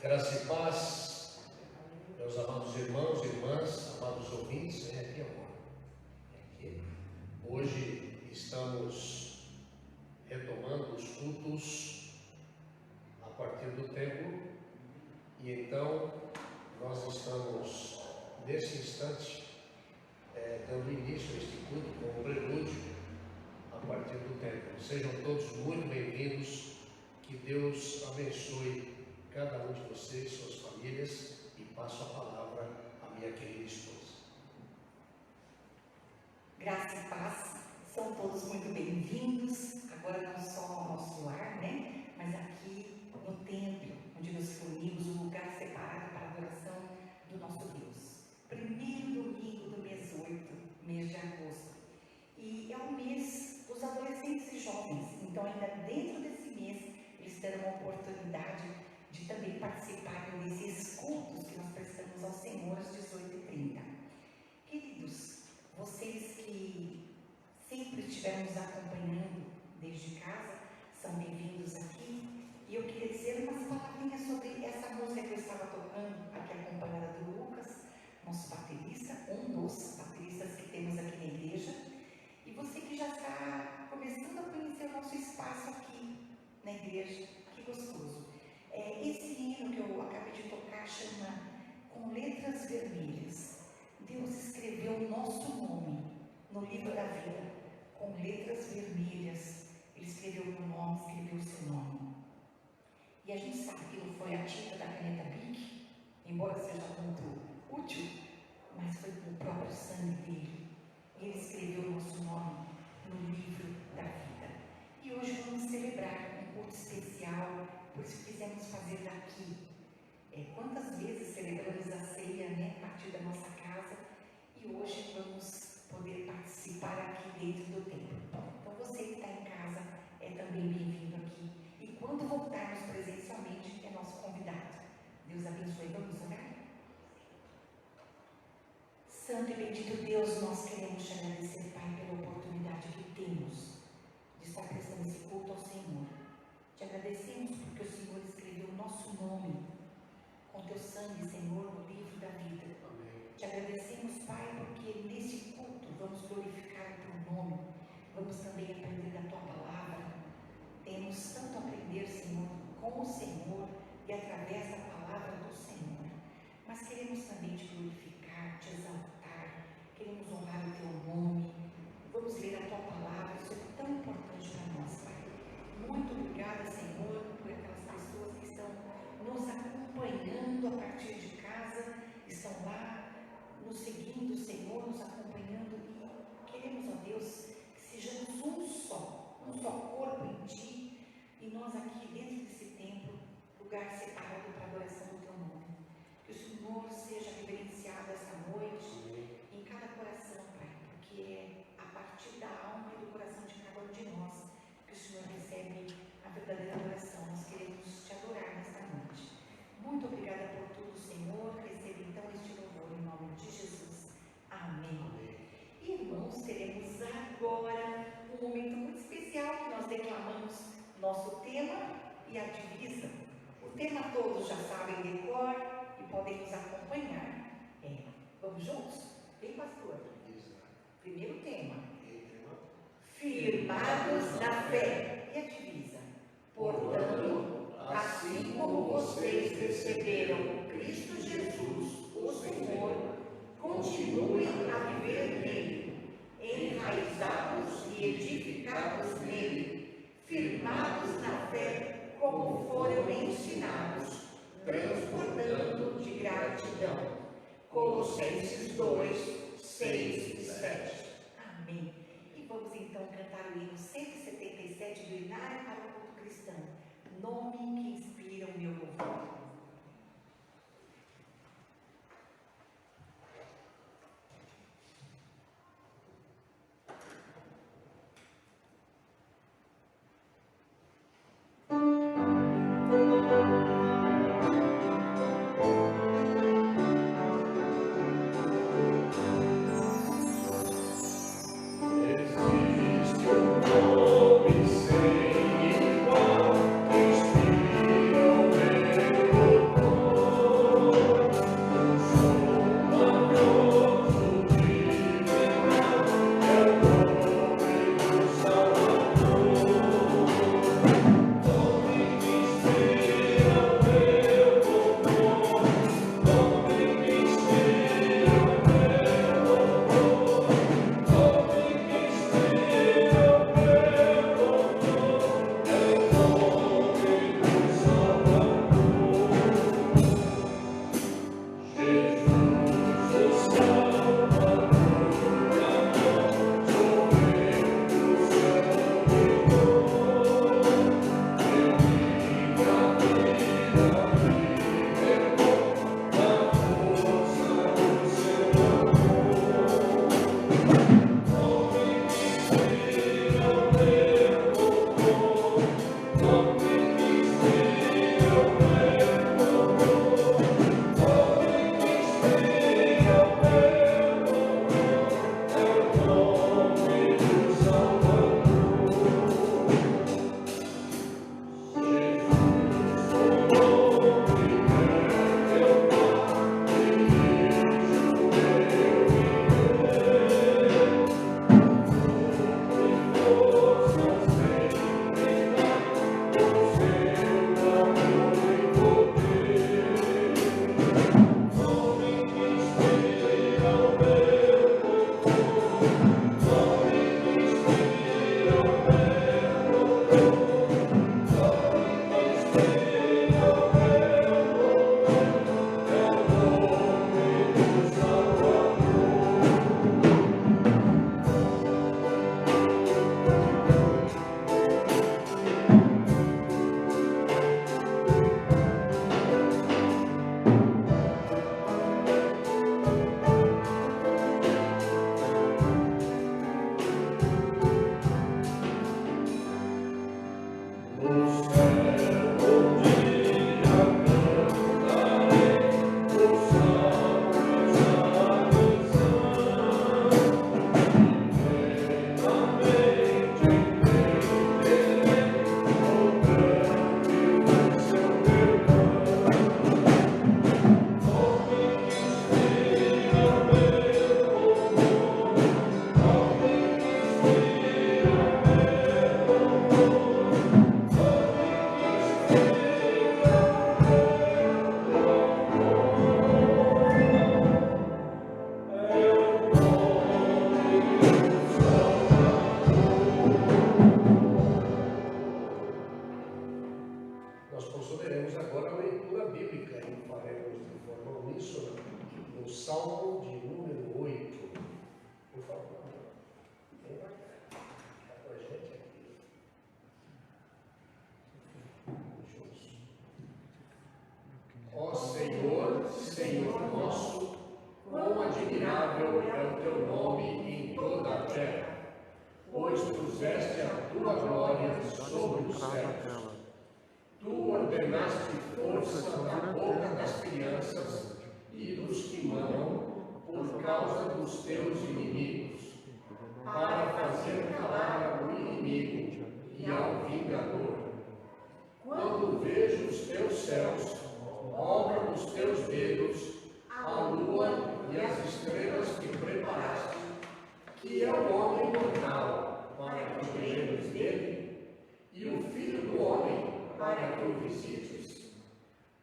Graça e paz, meus amados irmãos e irmãs, amados ouvintes, aqui agora. Hoje estamos retomando os cultos a partir do templo e então nós estamos nesse instante dando início a este culto com um prelúdio a partir do templo. Sejam todos muito bem-vindos, que Deus abençoe cada um de vocês, suas famílias, e passo a palavra à minha querida esposa. Graça e paz, são todos muito bem-vindos, agora não só ao nosso lar, né? Mas aqui no templo, onde nos reunimos, um lugar separado para a adoração do nosso Deus. Primeiro domingo do mês 8, mês de agosto. E é o mês dos adolescentes e jovens, então ainda dentro desse mês eles terão a oportunidade de também participarem desses cultos que nós prestamos ao Senhor às 18h30. Queridos, vocês que sempre estiveram nos acompanhando desde casa, são bem-vindos aqui. E eu queria dizer umas palavrinhas sobre essa música que eu estava tocando, aqui acompanhada do Lucas, nosso baterista, um dos bateristas que temos aqui na igreja. E você que já está começando a conhecer o nosso espaço aqui na igreja, que gostoso. Esse hino que eu acabei de tocar chama Com Letras Vermelhas. Deus escreveu o nosso nome no livro da vida, com letras vermelhas. Ele escreveu o meu nome, escreveu o seu nome. E a gente sabe que não foi a tinta da caneta Bic, embora seja muito útil, mas foi com o próprio sangue dele. Ele escreveu o nosso nome no livro da vida. E hoje vamos celebrar um culto especial, por isso quisemos fazer daqui. Quantas vezes celebramos a ceia, né, a partir da nossa casa, e hoje vamos poder participar aqui dentro do templo. Então você que está em casa é também bem-vindo aqui. E quando voltarmos presencialmente, é nosso convidado. Deus abençoe. Vamos orar? Santo e bendito Deus, nós queremos te agradecer, Pai, pela oportunidade que temos de estar prestando esse culto ao Senhor. Te agradecemos porque o Senhor escreveu o nosso nome com teu sangue, Senhor, no livro da vida. Amém. Te agradecemos, Pai, porque nesse culto vamos glorificar o teu nome, vamos também aprender da tua palavra. Temos tanto a aprender, Senhor, com o Senhor e através da palavra do Senhor. Mas queremos também te glorificar, te exaltar, queremos honrar o teu nome. Vamos ler a tua palavra, isso é tão importante para nós, Pai. Muito obrigada, Senhor, por aquelas pessoas que estão nos acompanhando a partir de casa, estão lá nos seguindo, Senhor, nos acompanhando, e queremos, ó Deus, que sejamos um só corpo em Ti, e nós aqui dentro desse templo, lugar separado para a adoração do Teu nome. Que o Senhor seja reverenciado esta noite em cada coração, Pai, porque é a partir da alma e do coração de cada um de nós que o Senhor recebe a verdadeira adoração. Nós queremos Te adorar nesta noite. Muito obrigada por tudo, Senhor. Receba então este louvor em nome de Jesus. Amém. Irmãos, teremos agora um momento muito especial que nós declamamos nosso tema e a divisa. O tema todos já sabem de cor e podem nos acompanhar. Vamos juntos? Vem, pastor. Primeiro tema. Firmados na fé. E a divisa? Portanto, assim como vocês receberam Cristo Jesus, o Senhor, continuem a viver nele, enraizados e edificados nele, firmados na fé como foram ensinados, transbordando de gratidão. Colossenses 2, 6 e 7. Amém. E vamos então cantar o hino 177 do Inário para o Culto Cristão. Nome que inspira o meu louvor. Sem igual, inspira o meu admirável é o teu nome em toda a terra, pois puseste a tua glória sobre os céus. Tu ordenaste força na boca das crianças e dos que mamam por causa dos teus inimigos, para fazer calar o inimigo e ao vingador. Quando vejo os teus céus, obra dos teus dedos, a lua e as estrelas que preparaste, que é o homem mortal, para que lembre dele, e o filho do homem, para que o visites.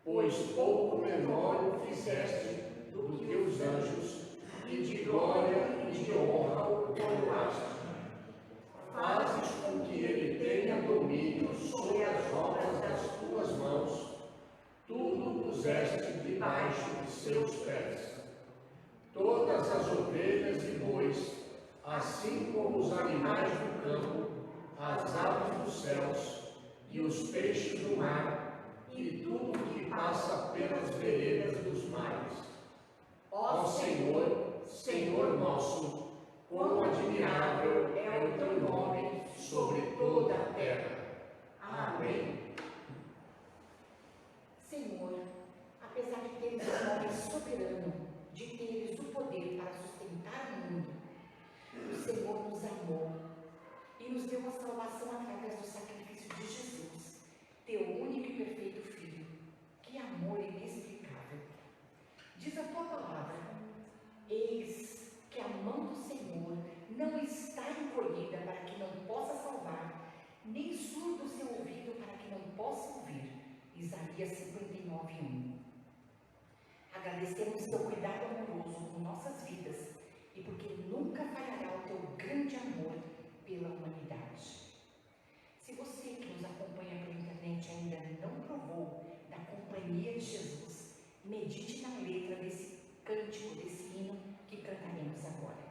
Pois pouco menor o fizeste do que os anjos, e de glória e de honra o coroaste. Fazes com que ele tenha domínio sobre as obras das tuas mãos, tudo puseste debaixo de seus pés. Todas as ovelhas e bois, assim como os animais do campo, as aves dos céus e os peixes do mar, e tudo que passa pelas veredas dos mares. Ó Senhor, Senhor nosso, quão admirável é o teu nome sobre toda a terra. Amém. Senhor, apesar de teres um nome soberano, de teres o poder para sustentar o mundo, o Senhor nos amou e nos deu a salvação através do sacrifício de Jesus, teu único e perfeito Filho. Que amor inexplicável! Diz a tua palavra: eis que a mão do Senhor não está encolhida para que não possa salvar, nem surdo o seu ouvido para que não possa ouvir. Isaías 59:1. Agradecemos teu cuidado amoroso com nossas vidas e porque nunca falhará o teu grande amor pela humanidade. Se você que nos acompanha pela internet ainda não provou da companhia de Jesus, medite na letra desse cântico, desse hino que cantaremos agora.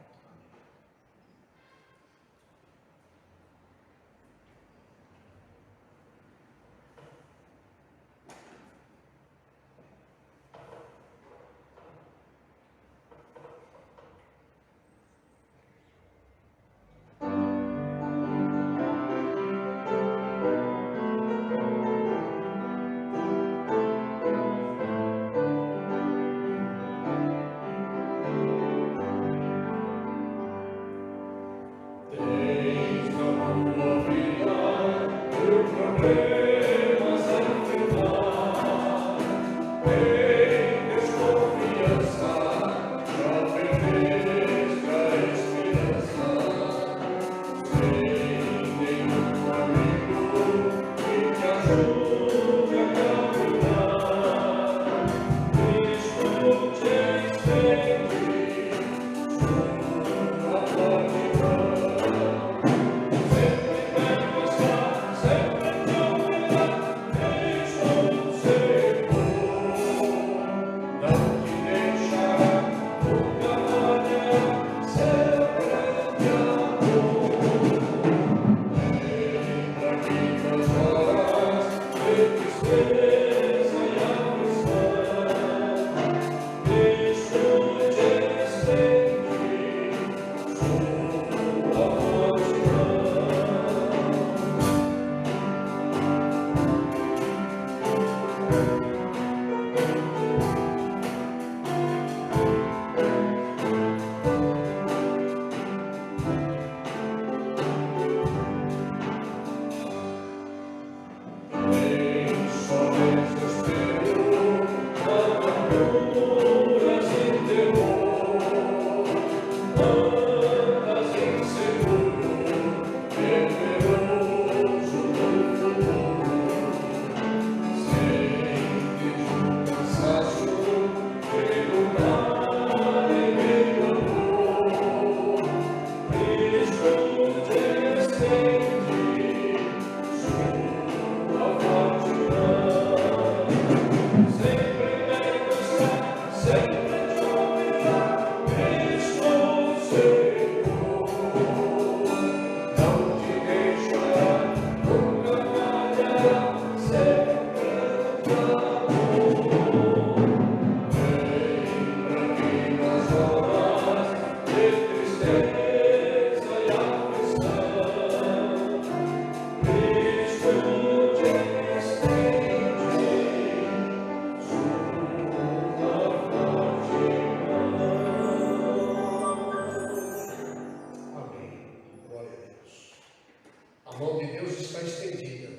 A mão de Deus está estendida.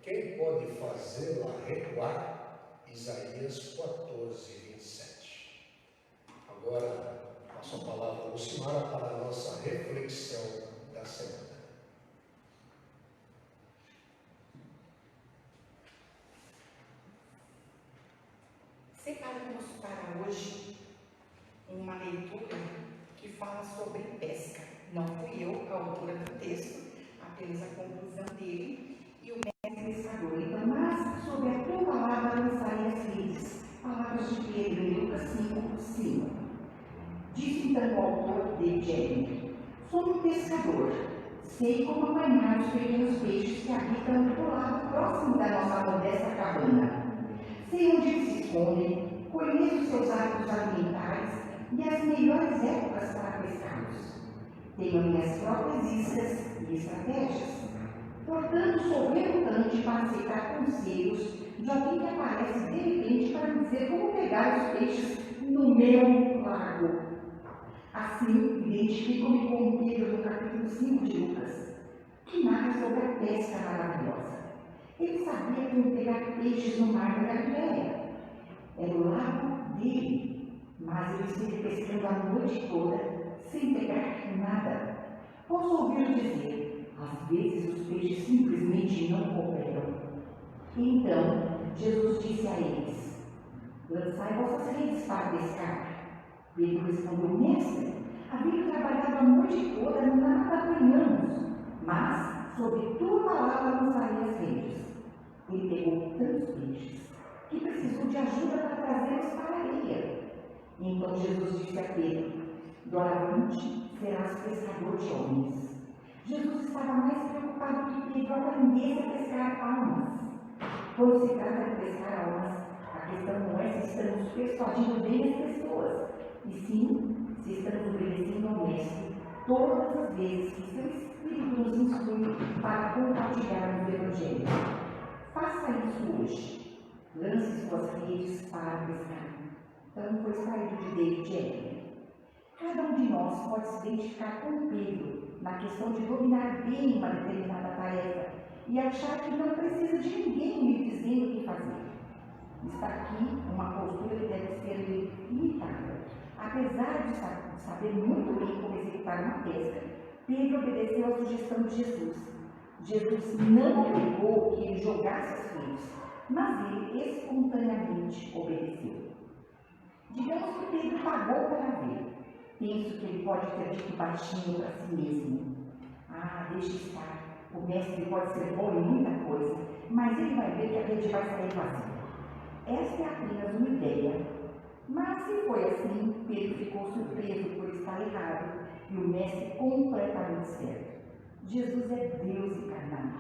Quem pode fazê-la recuar? Isaías 14, 27. Agora, passo a palavra a Lucimara para a nossa reflexão da semana. Separamos para hoje uma leitura que fala sobre pesca. Não fui eu a autora do texto, apenas a conclusão dele e o mestre pescador. Então, mas sobre a tua palavra lançarei as redes. Palavras de Pedro em Lucas 5:5. Disse então o autor de Jeremias: sou um pescador, sei como apanhar os pequenos peixes que habitam do lado próximo da nossa modesta cabana. Sei onde eles se escondem, conheço seus hábitos alimentares e as melhores épocas para pescá-los. Tenho minhas próprias iscas e estratégias. Portanto, sou relutante para aceitar conselhos de alguém que aparece de repente para me dizer como pegar os peixes no meu lago. Assim, identifico-me com Pedro no capítulo 5 de Lucas, que narra sobre a pesca maravilhosa. Ele sabia como pegar peixes no mar da Galileia. Era o lago dele, mas ele esteve pescando a noite toda, sem pegar nada. Posso ouvi-lo dizer: às vezes os peixes simplesmente não cooperam. Então, Jesus disse a eles: lançai vossas redes para pescar. Pedro respondeu: mestre, havendo trabalhado a noite toda, nada apanhamos, mas sobre tua palavra lançarei as redes. Ele pegou tantos peixes que precisou de ajuda para trazê-los para a areia. E então Jesus disse a Pedro: doravante serás pescador de homens. Jesus estava mais preocupado que Pedro aprendesse a pescar almas. Quando se trata de pescar almas, a questão não é se estamos persuadindo bem as pessoas, e sim se estamos obedecendo ao Mestre todas as vezes que seu Espírito nos instrui para compartilhar o Evangelho. Faça isso hoje. Lance suas redes para pescar. Então foi extraído de David Jeremias. Cada um de nós pode se identificar com Pedro na questão de dominar bem uma determinada tarefa e achar que não precisa de ninguém lhe dizendo o que fazer. Está aqui uma postura que deve ser limitada. Apesar de saber muito bem como executar uma pesca, Pedro obedeceu à sugestão de Jesus. Jesus não obrigou que ele jogasse as redes, mas ele espontaneamente obedeceu. Digamos que Pedro pagou para ver. Penso que ele pode ter dito baixinho para si mesmo: ah, deixa estar, o mestre pode ser bom em muita coisa, mas ele vai ver que a rede vai sair vazia. Esta é apenas uma ideia. Mas se foi assim, Pedro ficou surpreso por estar errado e o mestre completamente certo. Jesus é Deus encarnado.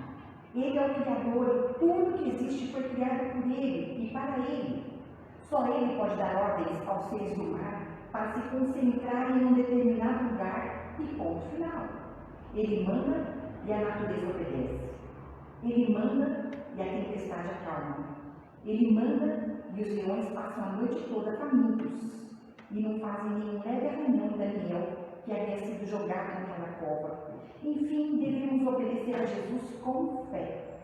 Ele é o Criador e tudo que existe foi criado por Ele e para Ele. Só Ele pode dar ordens aos seres do mar para se concentrarem em um determinado lugar e ponto final. Ele manda e a natureza obedece. Ele manda e a tempestade acalma. Ele manda e os leões passam a noite toda famintos e não fazem nenhum leve arranhão em Daniel, que havia sido jogado naquela cova. Enfim, devemos obedecer a Jesus com fé.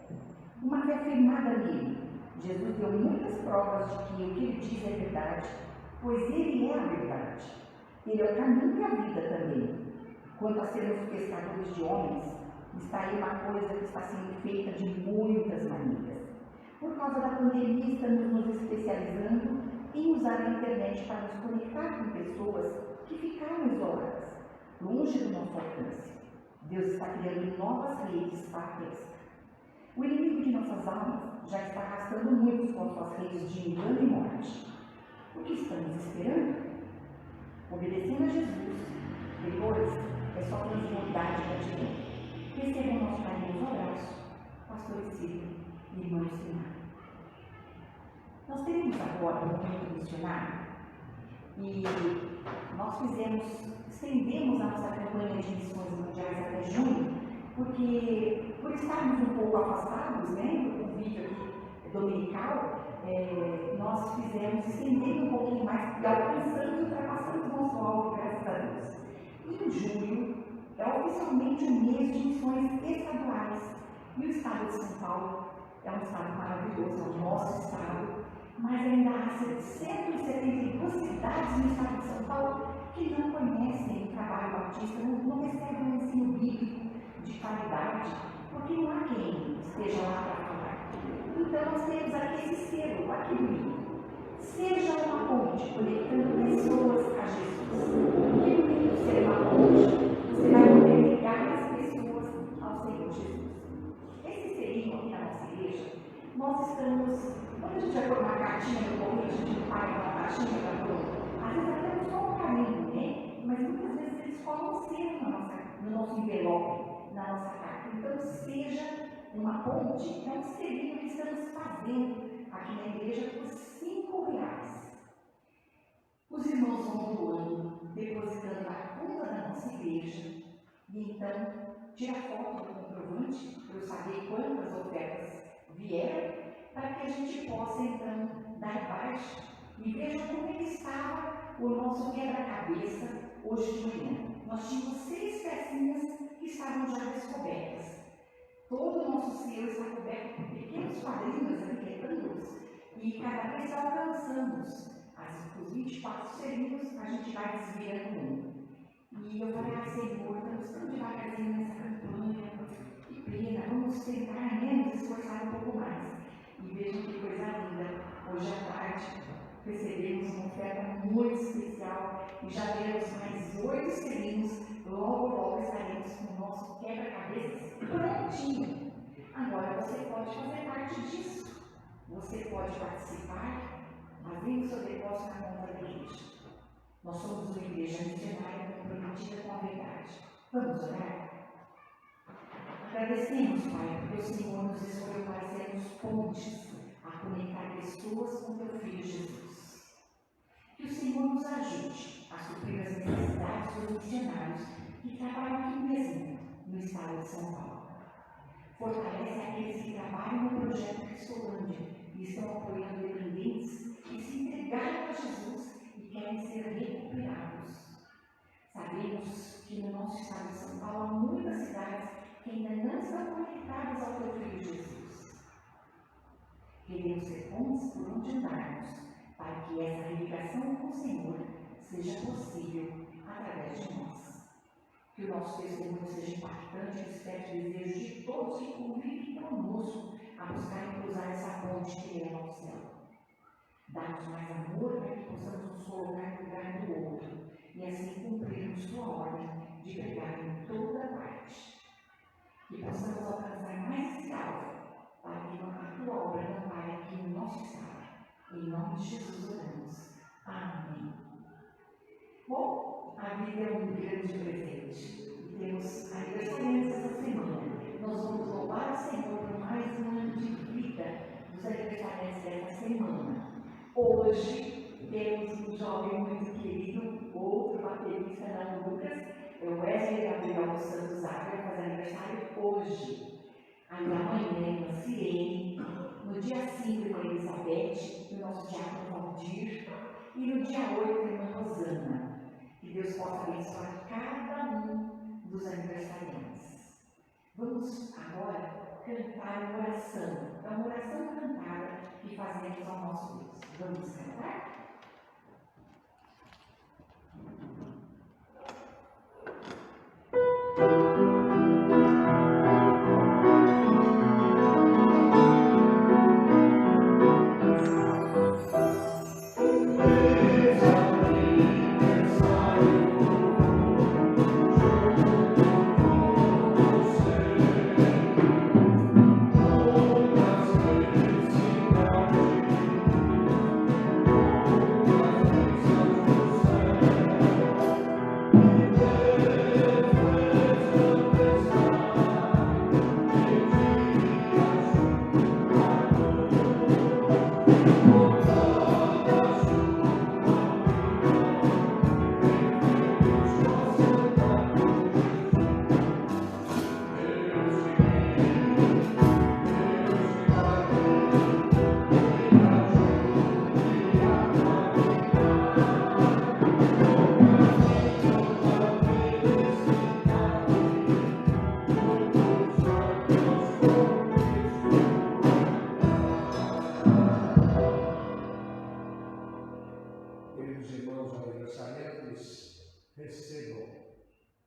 Uma fé firmada nele. Jesus deu muitas provas de que o que ele diz é verdade, pois ele é a verdade. Ele é o caminho e a vida também. Quanto a sermos pescadores de homens, está aí uma coisa que está sendo feita de muitas maneiras. Por causa da pandemia, estamos nos especializando em usar a internet para nos conectar com pessoas que ficaram isoladas, longe do nosso alcance. Deus está criando novas redes para a pesca. O inimigo de nossas almas já está arrastando muitos com suas redes de engano e morte. O que estamos esperando? Obedecendo a Jesus. Depois, é só transbordar de gratidão. Recebam nosso carinhoso abraço, pastor Cícero e irmã Lucimara. Nós teremos agora um momento missionário e nós estendemos a nossa campanha de missões mundiais até junho, porque por estarmos um pouco afastados, né, do convívio aqui dominical, nós estendendo um pouquinho mais e alcançando e ultrapassando o nosso alvo, graças a Deus. E em julho é oficialmente somente um mês de missões estaduais. E o estado de São Paulo é um estado maravilhoso, é o nosso estado, mas ainda há 172 cidades no estado de São Paulo que não conhecem o trabalho batista, não recebem um ensino bíblico de qualidade, porque não há quem esteja lá para falar. Então nós temos aqui esse selo, aqui bonito. Seja uma ponte conectando pessoas a Jesus. Que bonito ser uma ponte, você vai poder ligar as pessoas ao Senhor Jesus. Esse selinho aqui na nossa igreja, nós estamos, quando a gente vai pôr uma cartinha no correio, a gente não paga uma caixinha para pôr, às vezes até só um carinho, né? Mas muitas vezes eles colam um selo no nosso envelope, na nossa carta. Então, seja uma ponte, é um selinho que estamos fazendo aqui na igreja por R$5. Os irmãos vão doando, depositando na conta da nossa igreja, e então tira foto do comprovante para eu saber quantas ofertas vieram, para que a gente possa então dar baixa e veja como é que estava o nosso quebra-cabeça hoje de manhã. Nós tínhamos 6 pecinhas que estavam já descobertas. Todo o nosso selo está coberto por pequenos quadrinhos ali, retângulos, e cada vez alcançamos os 24 selinhos, a gente vai desviando um. E eu falei, Senhor, estamos tão devagarzinho nessa campanha, que pena, vamos tentar, nos esforçar um pouco mais. E vejam que coisa linda, hoje à tarde recebemos uma oferta muito especial e já temos mais 8 selinhos, logo estaremos com o nosso quebra-cabeças prontinho. Agora você pode fazer parte disso, você pode participar, fazendo o seu depósito na conta da igreja. Nós somos uma igreja missionária comprometida com a verdade. Vamos orar? Agradecemos, Pai, porque o Senhor nos escolheu para sermos pontes a conectar pessoas com teu Filho Jesus. Que o Senhor nos ajude a suprir as necessidades dos missionários que trabalham aqui mesmo, no estado de São Paulo. Fortalece aqueles que trabalham no projeto Cristolândia e estão apoiando dependentes que se entregaram a Jesus e querem ser recuperados. Sabemos que no nosso estado de São Paulo há muitas cidades que ainda não estão conectadas ao teu Filho Jesus. Queremos ser pontes por onde andarmos, para que essa ligação com o Senhor seja possível através de nós. Que o nosso testemunho seja impactante e desperte o desejo de todos que convivem conosco a buscarem cruzar essa ponte que é ao céu. Dá-nos mais amor para que possamos nos colocar no lugar do outro e assim cumprirmos tua ordem de pregar em toda parte. Que possamos alcançar mais esse alvo, para que a tua obra não pare aqui no nosso estado. Em nome de Jesus oramos. Amém. Bom, a vida é um grande presente. E temos aniversariantes essa semana. Nós vamos louvar o Senhor por mais um ano de vida dos aniversariantes dessa semana. Hoje temos um jovem muito querido, outro baterista da Lucas, é o Wesley Gabriel dos Santos Águia, faz aniversário hoje. Ainda amanhã, na Sirene, no dia 5, com a Elizabeth, o nosso diácono Valdir, e no dia 8, a irmã Rosana. Que Deus possa abençoar cada um dos aniversariantes. Vamos agora cantar uma oração. É uma oração cantada que fazemos ao nosso Deus. Vamos cantar?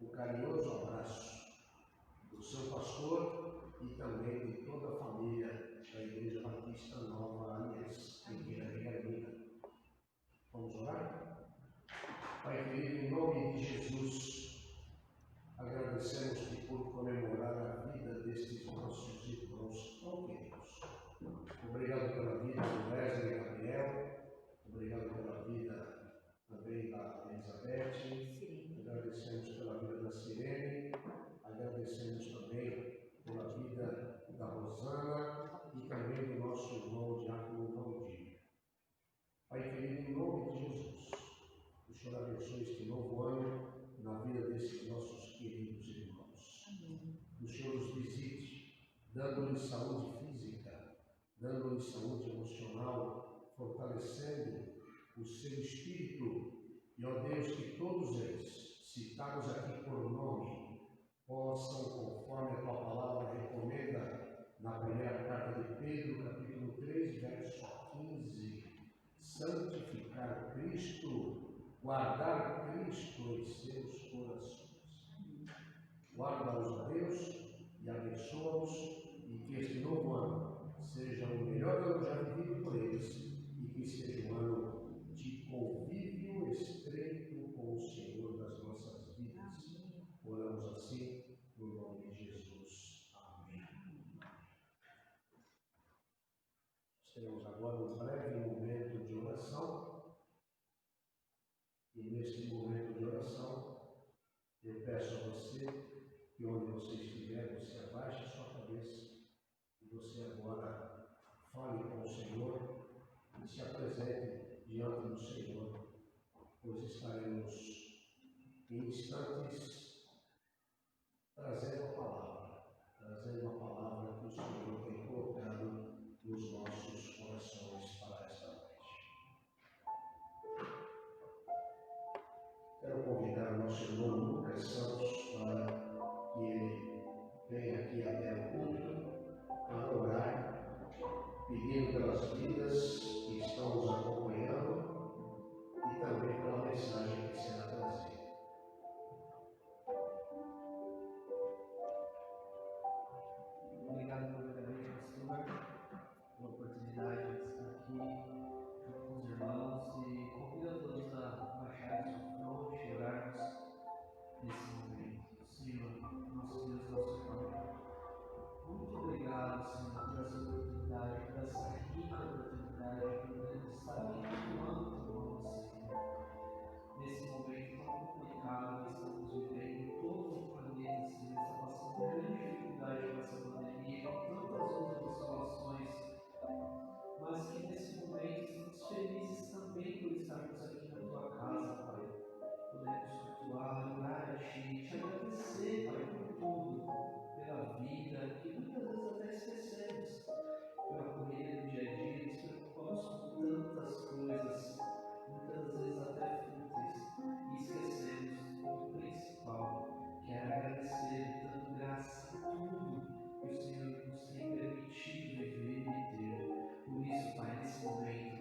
o carinhoso abraço do seu pastor e também de toda a família da Igreja Batista Nova Aliança, em Vila Regalina. Vamos orar? Pai querido, em nome de Jesus, agradecemos-te por comemorar a vida destes nossos irmãos tão queridos. Obrigado pela vida do Wesley e Gabriel, obrigado pela vida também da Elizabeth, agradecemos pela vida da Sirene, agradecemos também pela vida da Rosana e também do nosso irmão Diácono Valdir. Pai querido, em nome de Jesus, o Senhor abençoe este novo ano na vida desses nossos queridos irmãos. O Senhor os visite, dando-lhes saúde física, dando-lhes saúde emocional, fortalecendo o seu espírito. E, ó Deus, que todos eles, citados aqui por nome, possam, conforme a tua palavra recomenda na primeira carta de Pedro, capítulo 3, verso 15, santificar Cristo, guardar Cristo em seus corações. Guarda-os, ó Deus, e abençoa-os, e que este novo ano seja o melhor ano já vivido por eles, e que seja um ano de convívio estreito com o Senhor das nossas vidas. Oramos assim, no nome de Jesus. Amém. Teremos agora um breve momento de oração. E neste momento de oração, eu peço a você que onde você estiver, você abaixe a sua cabeça e você agora fale com o Senhor e se apresente diante do Senhor, pois estaremos em instantes trazendo a palavra que o Senhor tem colocado nos nossos corações para esta noite. Quero convidar o nosso irmão Lucas Santos para que ele venha aqui até o culto para orar, pedindo pelas vidas que estão nos acompanhando e também pela mensagem que será trazida. Obrigado, primeiramente, pastor, pela oportunidade de estar aqui junto com os irmãos e convido a todos a baixarem sua fronte e orarmos nesse momento. Senhor, nosso Deus, nosso Pai, muito obrigado, Senhor, por essa oportunidade, por essa rica oportunidade de poder estar aqui cultuando o teu nome, Senhor. Nesse momento tão complicado que estamos vivendo, todo o planeta, Senhor, está passando por grande dificuldade com essa pandemia, com tantas outras situações, mas que nesse momento estamos felizes também por estarmos aqui na tua casa, Pai. Podemos cultuar, orar a Ti, te agradecer, Pai, por tudo, pela vida, que muitas vezes até esquecemos, pela correria do dia a dia, nos preocupamos com tantas coisas, muitas vezes até fúteis, e esquecemos do principal, que é agradecer, dando graça a tudo que o Senhor nos tem permitido viver e ter. Por isso, Pai, nesse momento,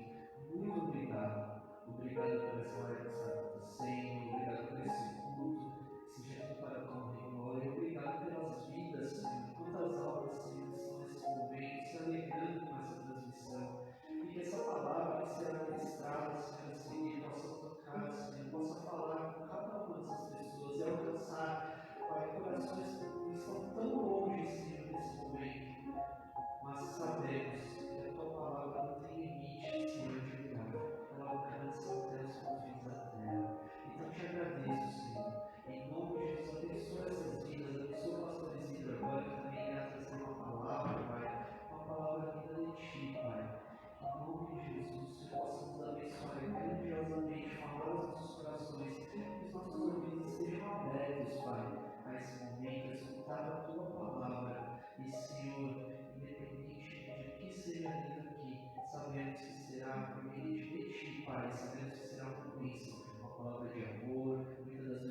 muito obrigado. Obrigado por essa hora que está acontecendo, obrigado por esse culto, seja tudo para a tua honra e glória. Obrigado pelas vidas, Senhor. Quantas almas, Senhor, estão nesse momento se alegrando com essa transmissão. E que essa palavra que será ministrada, Senhor, a seguir, possa tocar, Senhor, possa falar com cada uma dessas pessoas e alcançar, Pai, corações que estão tão longe, Senhor, nesse momento. Mas sabemos que a tua palavra não tem limite, Senhor, de lugar. Ela alcança até os confins da terra. Então te agradeço, Senhor. Em nome de Jesus, abençoa essas vidas, abençoa o pastor Isidro agora, que também irá trazer uma palavra, Pai. Uma palavra vinda de Ti, Pai. Que em nome de Jesus, Senhor, possa nos abençoar grandiosamente, falar aos nossos corações, que os nossos ouvidos estejam abertos, Pai, a esse momento, a escutar a Tua palavra. E, Senhor, independente de que seja lido aqui, sabemos que será proveniente de Ti, Pai, sabemos que será uma bênção, uma palavra de amor, muitas das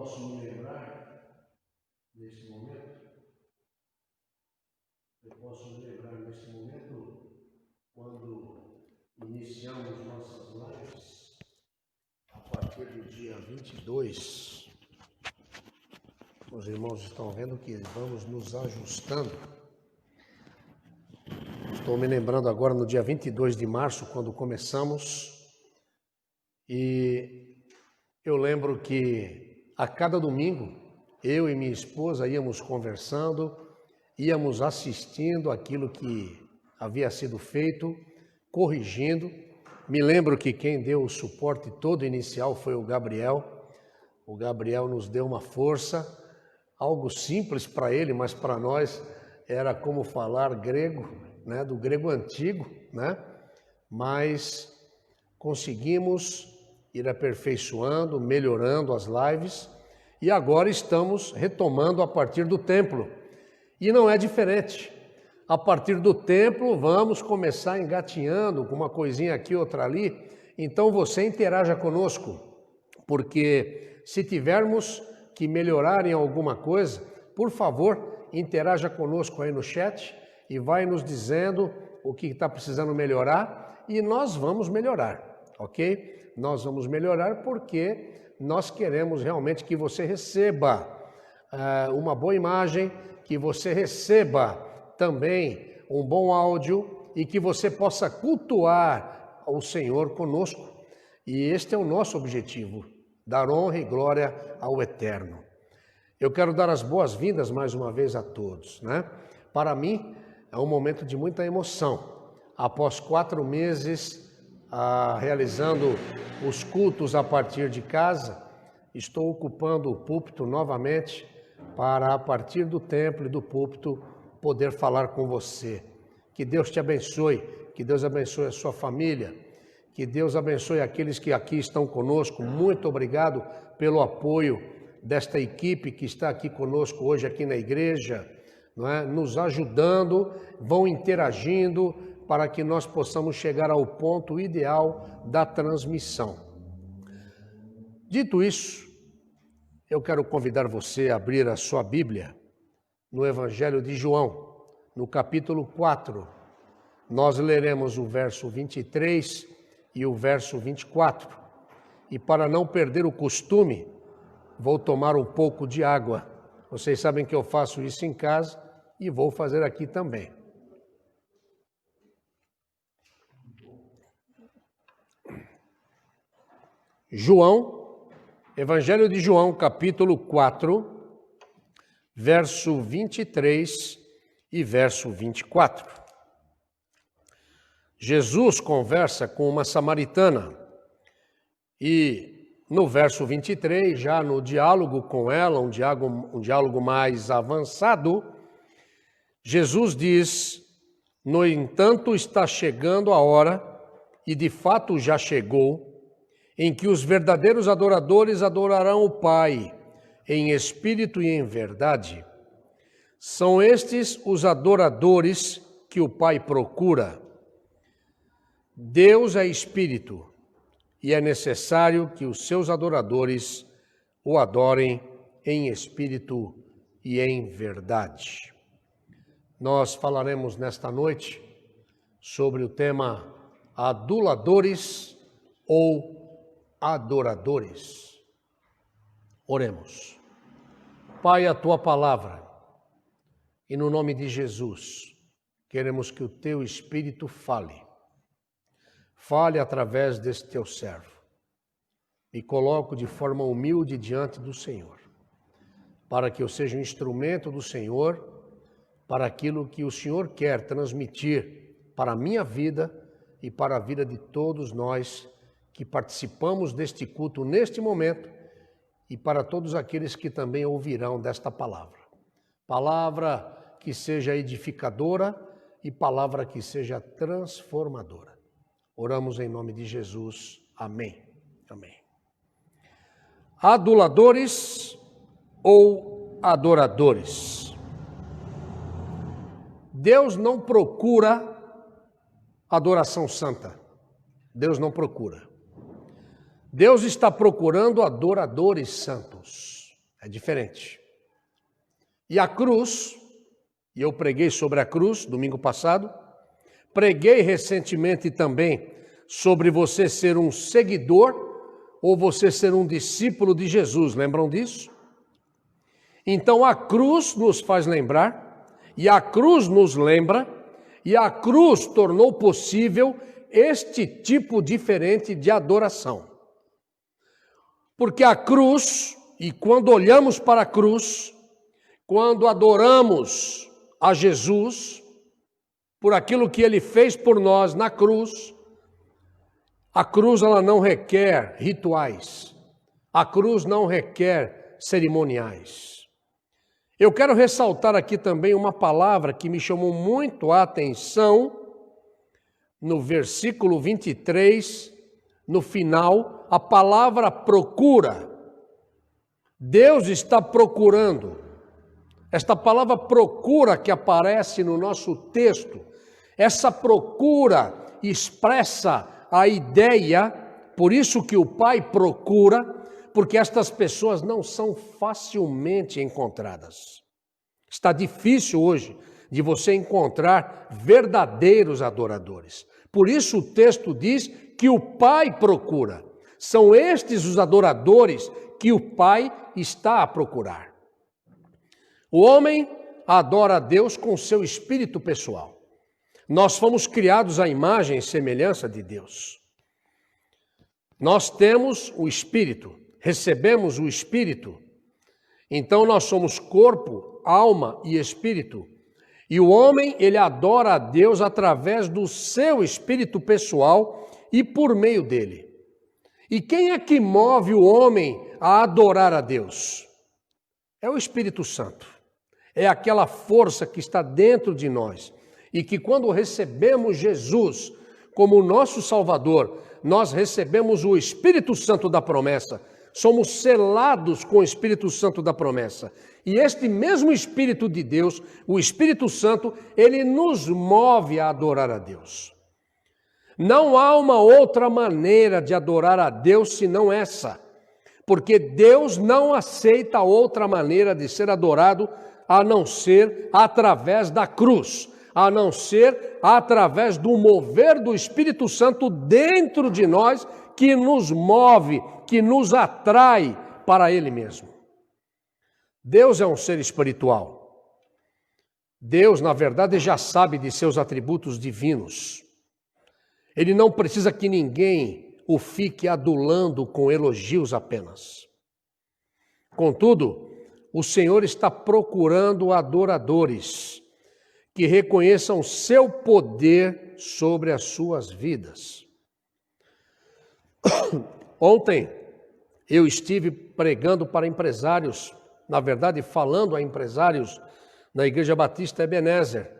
posso me lembrar nesse momento, quando iniciamos nossas lives, a partir do dia 22, os irmãos estão vendo que vamos nos ajustando. Estou me lembrando agora no dia 22 de março, quando começamos, e eu lembro que a cada domingo, eu e minha esposa íamos conversando, íamos assistindo aquilo que havia sido feito, corrigindo. Me lembro que quem deu o suporte todo inicial foi o Gabriel. O Gabriel nos deu uma força, algo simples para ele, mas para nós era como falar grego, né, do grego antigo, né? Mas conseguimos ir aperfeiçoando, melhorando as lives, e agora estamos retomando a partir do templo. E não é diferente. A partir do templo vamos começar engatinhando com uma coisinha aqui, outra ali. Então você interaja conosco, porque se tivermos que melhorar em alguma coisa, por favor, interaja conosco aí no chat e vai nos dizendo o que está precisando melhorar e nós vamos melhorar, ok? Nós vamos melhorar porque nós queremos realmente que você receba uma boa imagem, que você receba também um bom áudio e que você possa cultuar o Senhor conosco. E este é o nosso objetivo, dar honra e glória ao Eterno. Eu quero dar as boas-vindas mais uma vez a todos, né? Para mim, é um momento de muita emoção. Após 4 meses realizando os cultos a partir de casa, estou ocupando o púlpito novamente para, a partir do templo e do púlpito, poder falar com você. Que Deus te abençoe, que Deus abençoe a sua família, que Deus abençoe aqueles que aqui estão conosco. Muito obrigado pelo apoio desta equipe que está aqui conosco hoje aqui na igreja, não é? Nos ajudando, vão interagindo para que nós possamos chegar ao ponto ideal da transmissão. Dito isso, eu quero convidar você a abrir a sua Bíblia no Evangelho de João, no capítulo 4. Nós leremos o verso 23 e o verso 24. E para não perder o costume, vou tomar um pouco de água. Vocês sabem que eu faço isso em casa e vou fazer aqui também. João, Evangelho de João, capítulo 4, verso 23 e verso 24. Jesus conversa com uma samaritana e no verso 23, já no diálogo com ela, um diálogo mais avançado, Jesus diz: no entanto, está chegando a hora, e de fato já chegou, em que os verdadeiros adoradores adorarão o Pai, em espírito e em verdade. São estes os adoradores que o Pai procura. Deus é espírito, e é necessário que os seus adoradores o adorem em espírito e em verdade. Nós falaremos nesta noite sobre o tema aduladores ou adoradores. Oremos. Pai, a tua palavra, e no nome de Jesus, queremos que o teu Espírito fale através desse teu servo. Me coloco de forma humilde diante do Senhor, para que eu seja um instrumento do Senhor, para aquilo que o Senhor quer transmitir para a minha vida e para a vida de todos nós que participamos deste culto neste momento e para todos aqueles que também ouvirão desta palavra. Palavra que seja edificadora e palavra que seja transformadora. Oramos em nome de Jesus. Amém. Amém. Aduladores ou adoradores? Deus não procura adoração santa. Deus não procura. Deus está procurando adoradores santos. É diferente. E a cruz, e eu preguei sobre a cruz domingo passado, preguei recentemente também sobre você ser um seguidor ou você ser um discípulo de Jesus, lembram disso? Então a cruz nos faz lembrar, e a cruz nos lembra, e a cruz tornou possível este tipo diferente de adoração. Porque a cruz, e quando olhamos para a cruz, quando adoramos a Jesus, por aquilo que Ele fez por nós na cruz, a cruz ela não requer rituais, a cruz não requer cerimoniais. Eu quero ressaltar aqui também uma palavra que me chamou muito a atenção, no versículo 23, no final, a palavra procura. Deus está procurando. Esta palavra procura que aparece no nosso texto, essa procura expressa a ideia, por isso que o Pai procura, porque estas pessoas não são facilmente encontradas. Está difícil hoje de você encontrar verdadeiros adoradores. Por isso o texto diz que o Pai procura. São estes os adoradores que o Pai está a procurar. O homem adora a Deus com seu espírito pessoal. Nós fomos criados à imagem e semelhança de Deus. Nós temos o Espírito, recebemos o Espírito. Então nós somos corpo, alma e espírito. E o homem, ele adora a Deus através do seu espírito pessoal e por meio dele. E quem é que move o homem a adorar a Deus? É o Espírito Santo. É aquela força que está dentro de nós. E que quando recebemos Jesus como nosso Salvador, nós recebemos o Espírito Santo da promessa. Somos selados com o Espírito Santo da promessa. E este mesmo Espírito de Deus, o Espírito Santo, ele nos move a adorar a Deus. Não há uma outra maneira de adorar a Deus senão essa. Porque Deus não aceita outra maneira de ser adorado a não ser através da cruz. A não ser através do mover do Espírito Santo dentro de nós, que nos move, que nos atrai para Ele mesmo. Deus é um ser espiritual. Deus, na verdade, já sabe de seus atributos divinos. Ele não precisa que ninguém o fique adulando com elogios apenas. Contudo, o Senhor está procurando adoradores que reconheçam seu poder sobre as suas vidas. Ontem eu estive pregando para empresários, na verdade falando a empresários na Igreja Batista Ebenezer.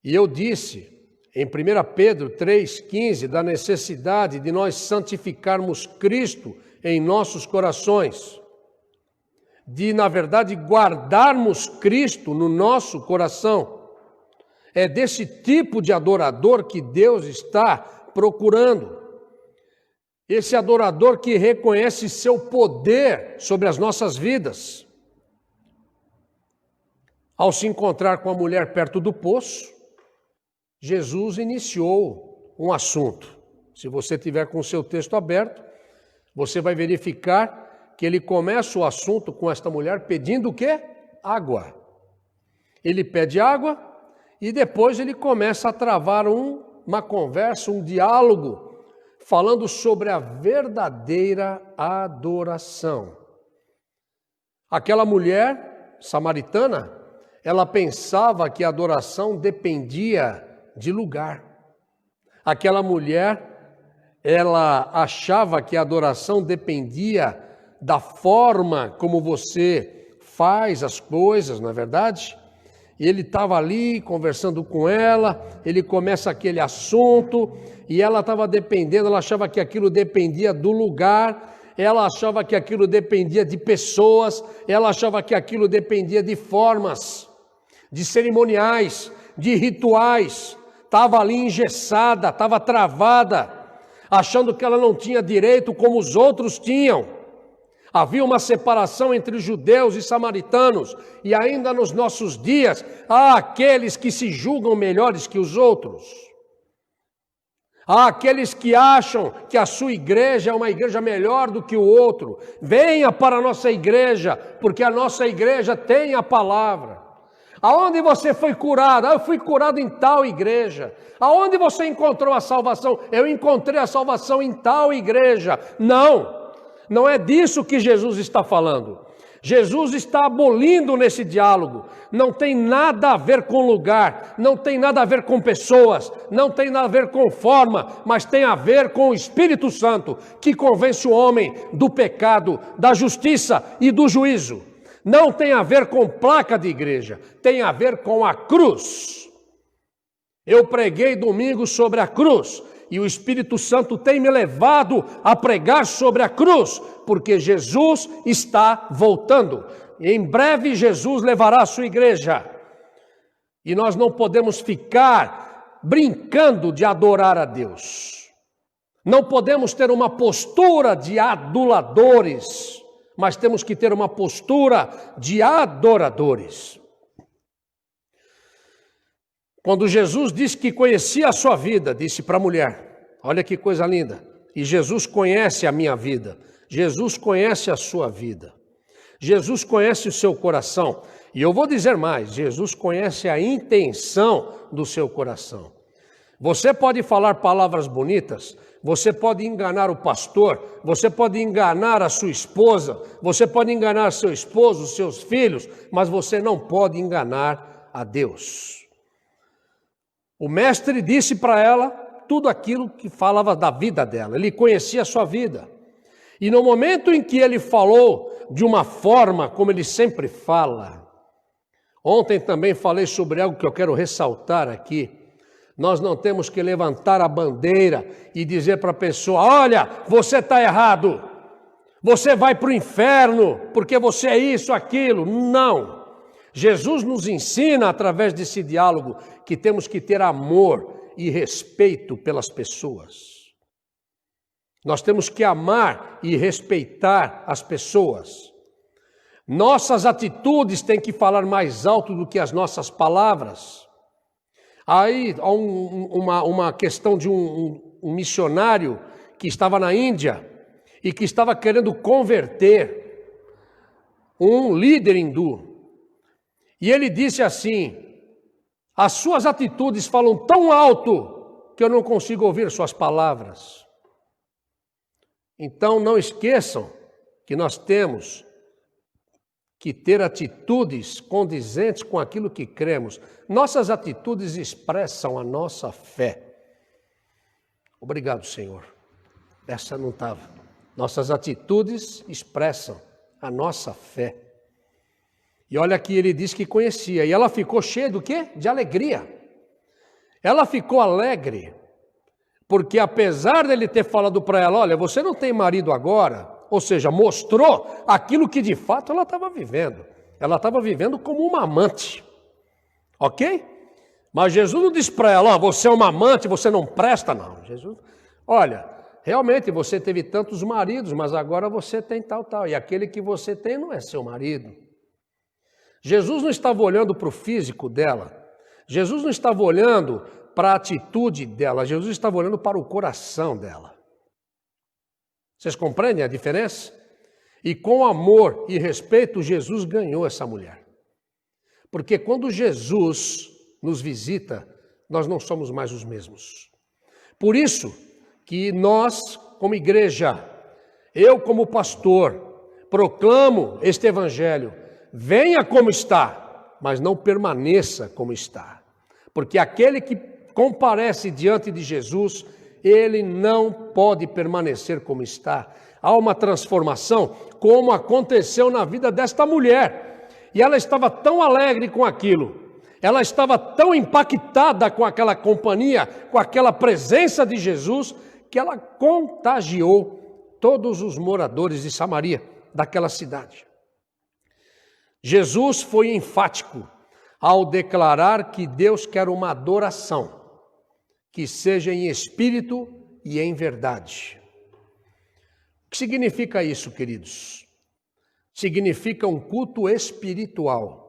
E eu disse em 1 Pedro 3,15 da necessidade de nós santificarmos Cristo em nossos corações. De, na verdade, guardarmos Cristo no nosso coração. É desse tipo de adorador que Deus está procurando. Esse adorador que reconhece seu poder sobre as nossas vidas. Ao se encontrar com a mulher perto do poço, Jesus iniciou um assunto. Se você tiver com o seu texto aberto, você vai verificar que ele começa o assunto com esta mulher pedindo o quê? Água. Ele pede água e depois ele começa a travar uma conversa, um diálogo, falando sobre a verdadeira adoração. Aquela mulher samaritana, ela pensava que a adoração dependia de lugar. Aquela mulher, ela achava que a adoração dependia da forma como você faz as coisas, não é verdade? E ele estava ali conversando com ela, ele começa aquele assunto, e ela estava dependendo, ela achava que aquilo dependia do lugar, ela achava que aquilo dependia de pessoas, ela achava que aquilo dependia de formas, de cerimoniais, de rituais, estava ali engessada, estava travada, achando que ela não tinha direito como os outros tinham. Havia uma separação entre os judeus e samaritanos, e ainda nos nossos dias há aqueles que se julgam melhores que os outros. Há aqueles que acham que a sua igreja é uma igreja melhor do que o outro. Venha para a nossa igreja, porque a nossa igreja tem a palavra. Aonde você foi curado? Eu fui curado em tal igreja. Aonde você encontrou a salvação? Eu encontrei a salvação em tal igreja. Não é disso que Jesus está falando. Jesus está abolindo nesse diálogo. Não tem nada a ver com lugar, não tem nada a ver com pessoas, não tem nada a ver com forma, mas tem a ver com o Espírito Santo, que convence o homem do pecado, da justiça e do juízo. Não tem a ver com placa de igreja, tem a ver com a cruz. Eu preguei domingo sobre a cruz, e o Espírito Santo tem me levado a pregar sobre a cruz, porque Jesus está voltando. Em breve Jesus levará a sua igreja. E nós não podemos ficar brincando de adorar a Deus. Não podemos ter uma postura de aduladores, mas temos que ter uma postura de adoradores. Quando Jesus disse que conhecia a sua vida, disse para a mulher, olha que coisa linda, e Jesus conhece a minha vida, Jesus conhece a sua vida, Jesus conhece o seu coração, e eu vou dizer mais, Jesus conhece a intenção do seu coração. Você pode falar palavras bonitas, você pode enganar o pastor, você pode enganar a sua esposa, você pode enganar seu esposo, os seus filhos, mas você não pode enganar a Deus. O mestre disse para ela tudo aquilo que falava da vida dela. Ele conhecia a sua vida. E no momento em que ele falou de uma forma como ele sempre fala, ontem também falei sobre algo que eu quero ressaltar aqui. Nós não temos que levantar a bandeira e dizer para a pessoa, olha, você está errado, você vai para o inferno, porque você é isso, aquilo. Não. Jesus nos ensina, através desse diálogo, que temos que ter amor e respeito pelas pessoas. Nós temos que amar e respeitar as pessoas. Nossas atitudes têm que falar mais alto do que as nossas palavras. Aí há uma questão de um missionário que estava na Índia e que estava querendo converter um líder hindu. E ele disse assim, as suas atitudes falam tão alto que eu não consigo ouvir suas palavras. Então não esqueçam que nós temos que ter atitudes condizentes com aquilo que cremos. Nossas atitudes expressam a nossa fé. Obrigado, Senhor. Essa não estava. Nossas atitudes expressam a nossa fé. E olha aqui, ele disse que conhecia. E ela ficou cheia do quê? De alegria. Ela ficou alegre. Porque apesar dele ter falado para ela, olha, você não tem marido agora. Ou seja, mostrou aquilo que de fato ela estava vivendo. Ela estava vivendo como uma amante. Ok? Mas Jesus não disse para ela, você é uma amante, você não presta, não. Jesus, olha, realmente você teve tantos maridos, mas agora você tem tal. E aquele que você tem não é seu marido. Jesus não estava olhando para o físico dela. Jesus não estava olhando para a atitude dela. Jesus estava olhando para o coração dela. Vocês compreendem a diferença? E com amor e respeito, Jesus ganhou essa mulher. Porque quando Jesus nos visita, nós não somos mais os mesmos. Por isso que nós, como igreja, eu como pastor, proclamo este evangelho. Venha como está, mas não permaneça como está. Porque aquele que comparece diante de Jesus, ele não pode permanecer como está. Há uma transformação, como aconteceu na vida desta mulher. E ela estava tão alegre com aquilo, ela estava tão impactada com aquela companhia, com aquela presença de Jesus, que ela contagiou todos os moradores de Samaria, daquela cidade. Jesus foi enfático ao declarar que Deus quer uma adoração que seja em espírito e em verdade. O que significa isso, queridos? significa um culto espiritual.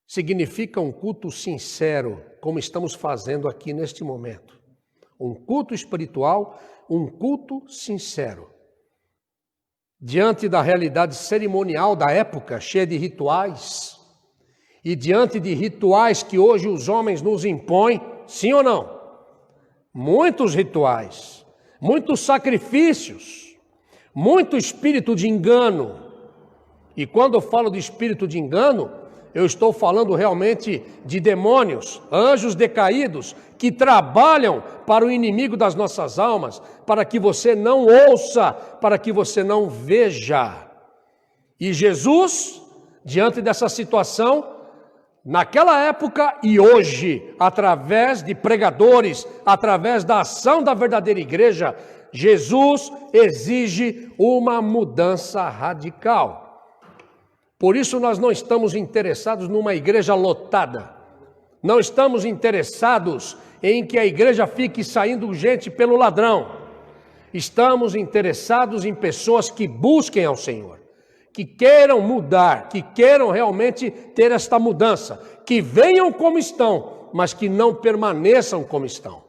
Significa um culto sincero, como estamos fazendo aqui neste momento. Um culto espiritual, um culto sincero. Diante da realidade cerimonial da época, cheia de rituais, e diante de rituais que hoje os homens nos impõem, sim ou não? Muitos rituais, muitos sacrifícios, muito espírito de engano. E quando eu falo de espírito de engano, eu estou falando realmente de demônios, anjos decaídos, que trabalham para o inimigo das nossas almas, para que você não ouça, para que você não veja. E Jesus, diante dessa situação, naquela época e hoje, através de pregadores, através da ação da verdadeira igreja, Jesus exige uma mudança radical. Por isso nós não estamos interessados numa igreja lotada. Não estamos interessados em que a igreja fique saindo gente pelo ladrão. Estamos interessados em pessoas que busquem ao Senhor, que queiram mudar, que queiram realmente ter esta mudança, que venham como estão, mas que não permaneçam como estão.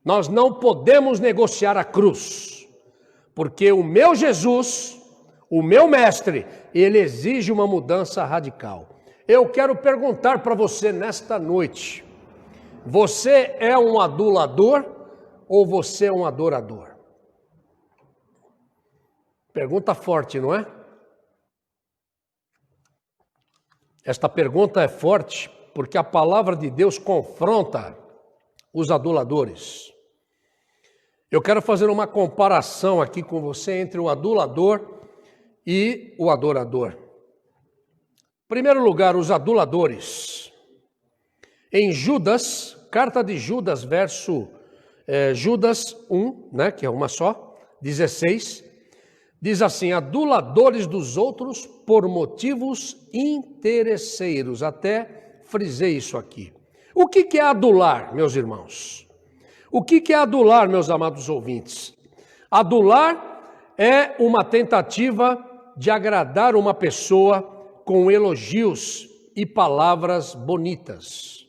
Nós não podemos negociar a cruz, porque o meu Jesus, o meu mestre, ele exige uma mudança radical. Eu quero perguntar para você nesta noite, você é um adulador ou você é um adorador? Pergunta forte, não é? Esta pergunta é forte porque a palavra de Deus confronta os aduladores. Eu quero fazer uma comparação aqui com você entre o adulador e o adorador. Em primeiro lugar, os aduladores. Em Judas, carta de Judas, Judas 1, né, que é uma só, 16, diz assim: aduladores dos outros por motivos interesseiros. Até frisei isso aqui. O que é adular, meus irmãos? O que é adular, meus amados ouvintes? Adular é uma tentativa de agradar uma pessoa com elogios e palavras bonitas.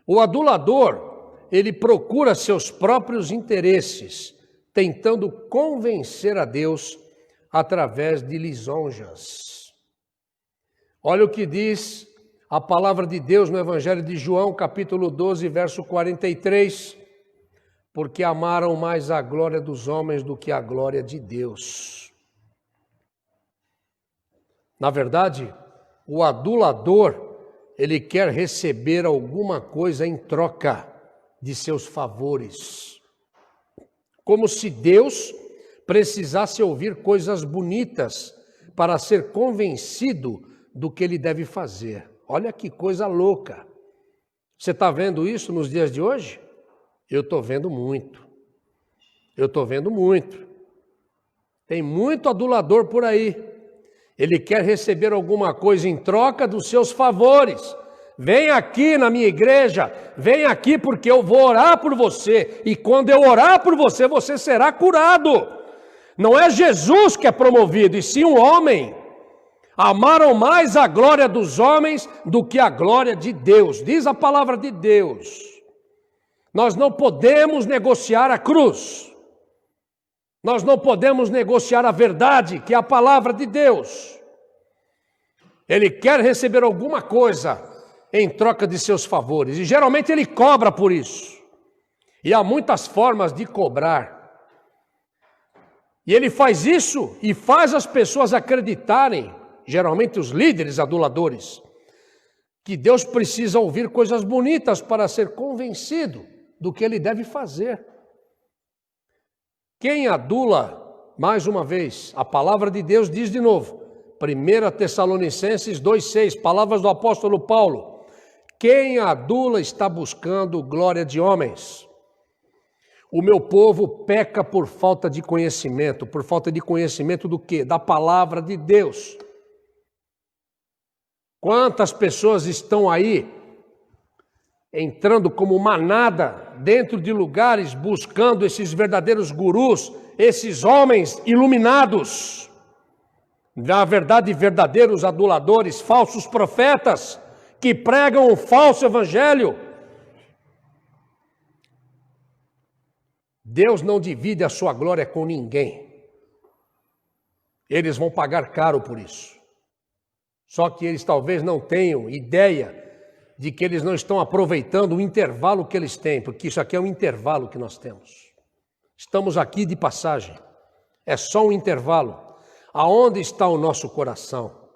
O adulador, ele procura seus próprios interesses, tentando convencer a Deus através de lisonjas. Olha o que diz a palavra de Deus no Evangelho de João, capítulo 12, verso 43. Porque amaram mais a glória dos homens do que a glória de Deus. Na verdade, o adulador, ele quer receber alguma coisa em troca de seus favores. Como se Deus precisasse ouvir coisas bonitas para ser convencido do que ele deve fazer. Olha que coisa louca. Você está vendo isso nos dias de hoje? Eu estou vendo muito. Eu estou vendo muito. Tem muito adulador por aí. Ele quer receber alguma coisa em troca dos seus favores. Vem aqui na minha igreja, vem aqui porque eu vou orar por você. E quando eu orar por você, você será curado. Não é Jesus que é promovido, e sim um homem. Amaram mais a glória dos homens do que a glória de Deus. Diz a palavra de Deus. Nós não podemos negociar a cruz. Nós não podemos negociar a verdade, que é a palavra de Deus. Ele quer receber alguma coisa em troca de seus favores. E geralmente ele cobra por isso. E há muitas formas de cobrar. E ele faz isso e faz as pessoas acreditarem, geralmente os líderes aduladores, que Deus precisa ouvir coisas bonitas para ser convencido do que ele deve fazer. Quem adula, mais uma vez, a palavra de Deus diz de novo, 1 Tessalonicenses 2,6, palavras do apóstolo Paulo, quem adula está buscando glória de homens. O meu povo peca por falta de conhecimento. Por falta de conhecimento do quê? Da palavra de Deus. Quantas pessoas estão aí entrando como manada dentro de lugares buscando esses verdadeiros gurus, esses homens iluminados. Na verdade, verdadeiros aduladores, falsos profetas, que pregam um falso evangelho. Deus não divide a sua glória com ninguém. Eles vão pagar caro por isso. Só que eles talvez não tenham ideia de que eles não estão aproveitando o intervalo que eles têm, porque isso aqui é um intervalo que nós temos. Estamos aqui de passagem. É só um intervalo. Aonde está o nosso coração?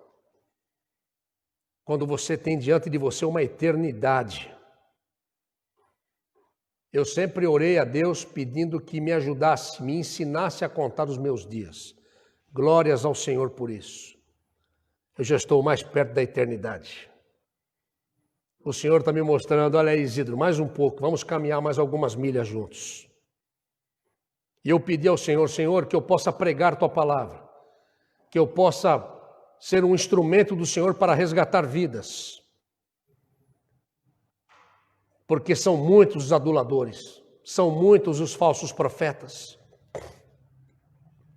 Quando você tem diante de você uma eternidade. Eu sempre orei a Deus pedindo que me ajudasse, me ensinasse a contar os meus dias. Glórias ao Senhor por isso. Eu já estou mais perto da eternidade. O Senhor está me mostrando, olha aí, Isidro, mais um pouco, vamos caminhar mais algumas milhas juntos. E eu pedi ao Senhor, Senhor, que eu possa pregar Tua palavra, que eu possa ser um instrumento do Senhor para resgatar vidas. Porque são muitos os aduladores, são muitos os falsos profetas.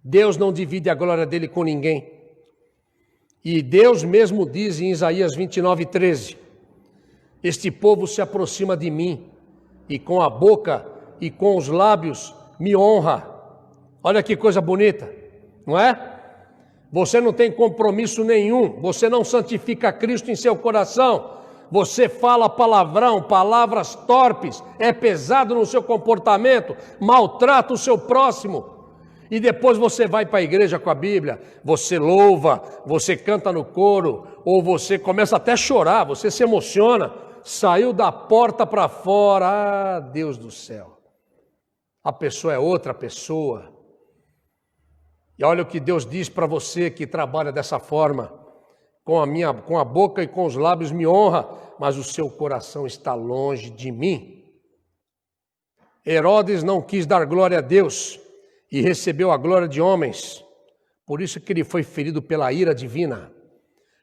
Deus não divide a glória dele com ninguém. E Deus mesmo diz em Isaías 29:13, este povo se aproxima de mim, e com a boca e com os lábios me honra. Olha que coisa bonita, não é? Você não tem compromisso nenhum, você não santifica Cristo em seu coração, você fala palavrão, palavras torpes, é pesado no seu comportamento, maltrata o seu próximo. E depois você vai para a igreja com a Bíblia, você louva, você canta no coro, ou você começa até a chorar, você se emociona, saiu da porta para fora, Deus do céu. A pessoa é outra pessoa. E olha o que Deus diz para você que trabalha dessa forma, com a boca e com os lábios me honra, mas o seu coração está longe de mim. Herodes não quis dar glória a Deus, e recebeu a glória de homens, por isso que ele foi ferido pela ira divina.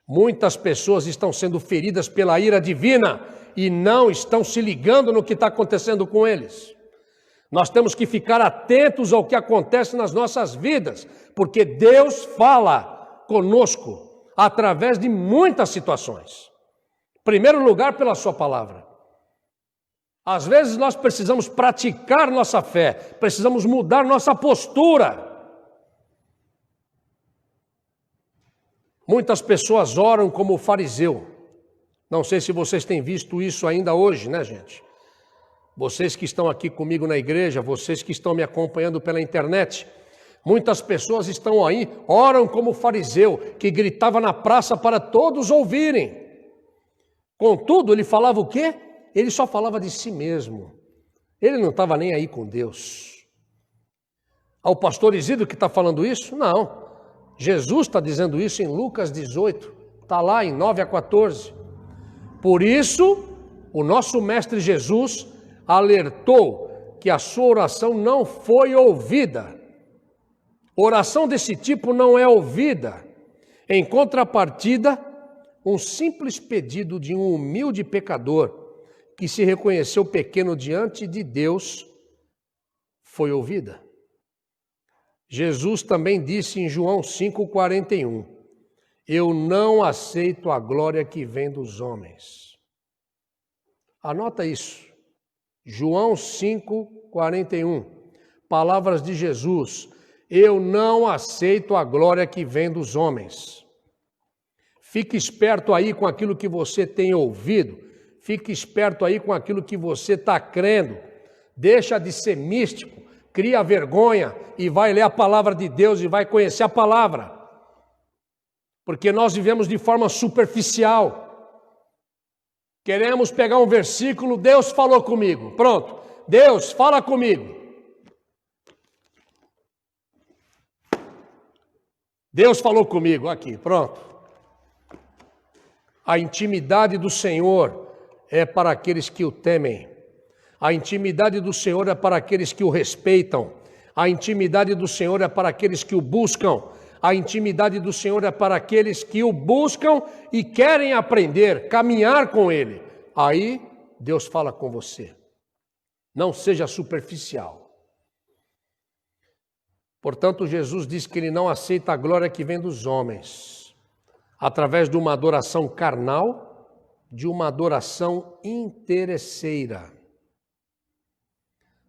Muitas pessoas estão sendo feridas pela ira divina e não estão se ligando no que está acontecendo com eles. Nós temos que ficar atentos ao que acontece nas nossas vidas, porque Deus fala conosco através de muitas situações. Em primeiro lugar, pela sua palavra. Às vezes nós precisamos praticar nossa fé, precisamos mudar nossa postura. Muitas pessoas oram como o fariseu. Não sei se vocês têm visto isso ainda hoje, né, gente? Vocês que estão aqui comigo na igreja, vocês que estão me acompanhando pela internet, muitas pessoas estão aí, oram como o fariseu, que gritava na praça para todos ouvirem. Contudo, ele falava o quê? Ele só falava de si mesmo. Ele não estava nem aí com Deus. Ao pastor Isidro que está falando isso? Não. Jesus está dizendo isso em Lucas 18. Está lá em 9-14. Por isso, o nosso mestre Jesus alertou que a sua oração não foi ouvida. Oração desse tipo não é ouvida. Em contrapartida, um simples pedido de um humilde pecador que se reconheceu pequeno diante de Deus, foi ouvida. Jesus também disse em João 5,41, eu não aceito a glória que vem dos homens. Anota isso. João 5,41, palavras de Jesus, eu não aceito a glória que vem dos homens. Fique esperto aí com aquilo que você tem ouvido. Fique esperto aí com aquilo que você está crendo. Deixa de ser místico, cria vergonha e vai ler a palavra de Deus e vai conhecer a palavra. Porque nós vivemos de forma superficial. Queremos pegar um versículo, Deus falou comigo. Pronto, Deus fala comigo. Deus falou comigo aqui, pronto. A intimidade do Senhor é para aqueles que o temem. A intimidade do Senhor é para aqueles que o respeitam. A intimidade do Senhor é para aqueles que o buscam. A intimidade do Senhor é para aqueles que o buscam e querem aprender, caminhar com Ele. Aí Deus fala com você. Não seja superficial. Portanto, Jesus diz que ele não aceita a glória que vem dos homens, através de uma adoração carnal, de uma adoração interesseira.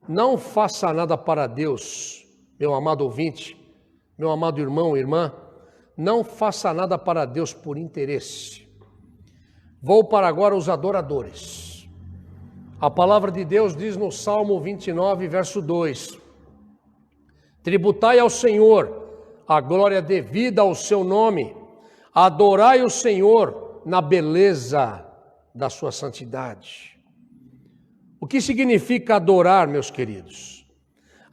Não faça nada para Deus, meu amado ouvinte, meu amado irmão, irmã, não faça nada para Deus por interesse. Vou para agora os adoradores. A palavra de Deus diz no Salmo 29, verso 2: tributai ao Senhor a glória devida ao seu nome, adorai o Senhor na beleza da sua santidade. O que significa adorar, meus queridos?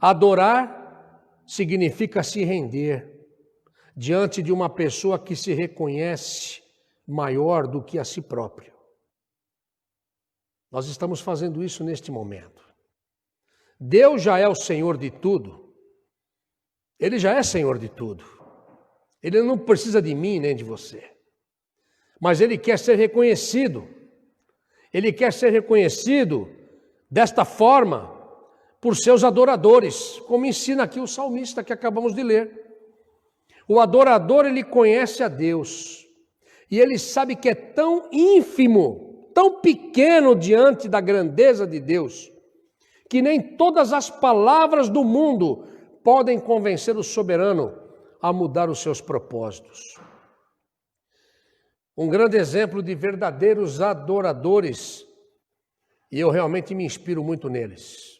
Adorar significa se render diante de uma pessoa que se reconhece maior do que a si próprio. Nós estamos fazendo isso neste momento. Deus já é o Senhor de tudo. Ele já é Senhor de tudo. Ele não precisa de mim nem de você. Mas Ele quer ser reconhecido. Ele quer ser reconhecido desta forma por seus adoradores, como ensina aqui o salmista que acabamos de ler. O adorador, ele conhece a Deus. E ele sabe que é tão ínfimo, tão pequeno diante da grandeza de Deus, que nem todas as palavras do mundo podem convencer o soberano a mudar os seus propósitos. Um grande exemplo de verdadeiros adoradores, e eu realmente me inspiro muito neles.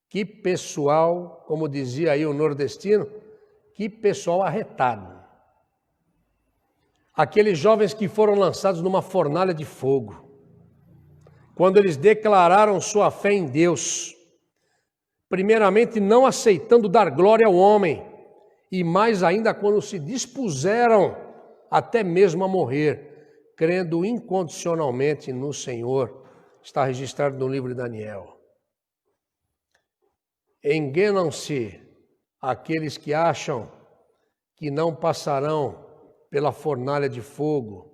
Que pessoal, como dizia aí o nordestino, que pessoal arretado. Aqueles jovens que foram lançados numa fornalha de fogo, quando eles declararam sua fé em Deus, primeiramente não aceitando dar glória ao homem, e mais ainda quando se dispuseram até mesmo a morrer, crendo incondicionalmente no Senhor. Está registrado no livro de Daniel. Enganam-se aqueles que acham que não passarão pela fornalha de fogo.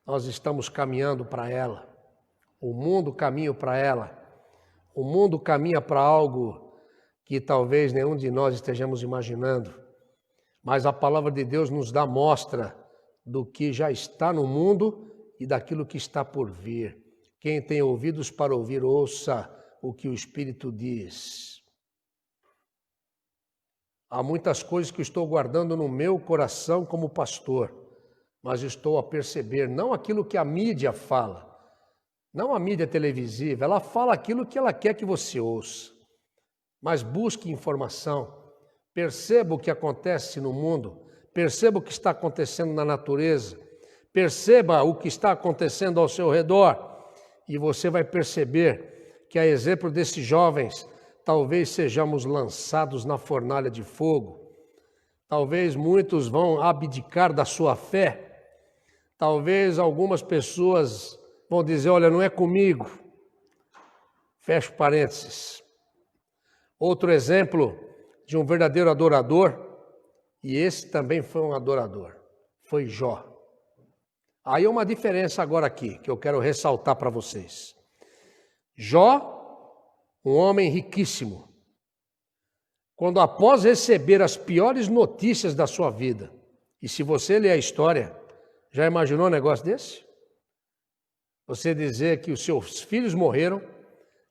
Nós estamos caminhando para ela. O mundo caminha para ela. O mundo caminha para algo que talvez nenhum de nós estejamos imaginando. Mas a palavra de Deus nos dá mostra do que já está no mundo e daquilo que está por vir. Quem tem ouvidos para ouvir, ouça o que o Espírito diz. Há muitas coisas que estou guardando no meu coração como pastor, mas estou a perceber, não aquilo que a mídia fala, não a mídia televisiva, ela fala aquilo que ela quer que você ouça, mas busque informação, perceba o que acontece no mundo, perceba o que está acontecendo na natureza, perceba o que está acontecendo ao seu redor, e você vai perceber que, a exemplo desses jovens, talvez sejamos lançados na fornalha de fogo. Talvez muitos vão abdicar da sua fé. Talvez algumas pessoas vão dizer, olha, não é comigo. Fecho parênteses. Outro exemplo de um verdadeiro adorador, e esse também foi um adorador, foi Jó. Aí uma diferença agora aqui, que eu quero ressaltar para vocês. Jó, um homem riquíssimo, quando após receber as piores notícias da sua vida, e se você ler a história, já imaginou um negócio desse? Você dizer que os seus filhos morreram,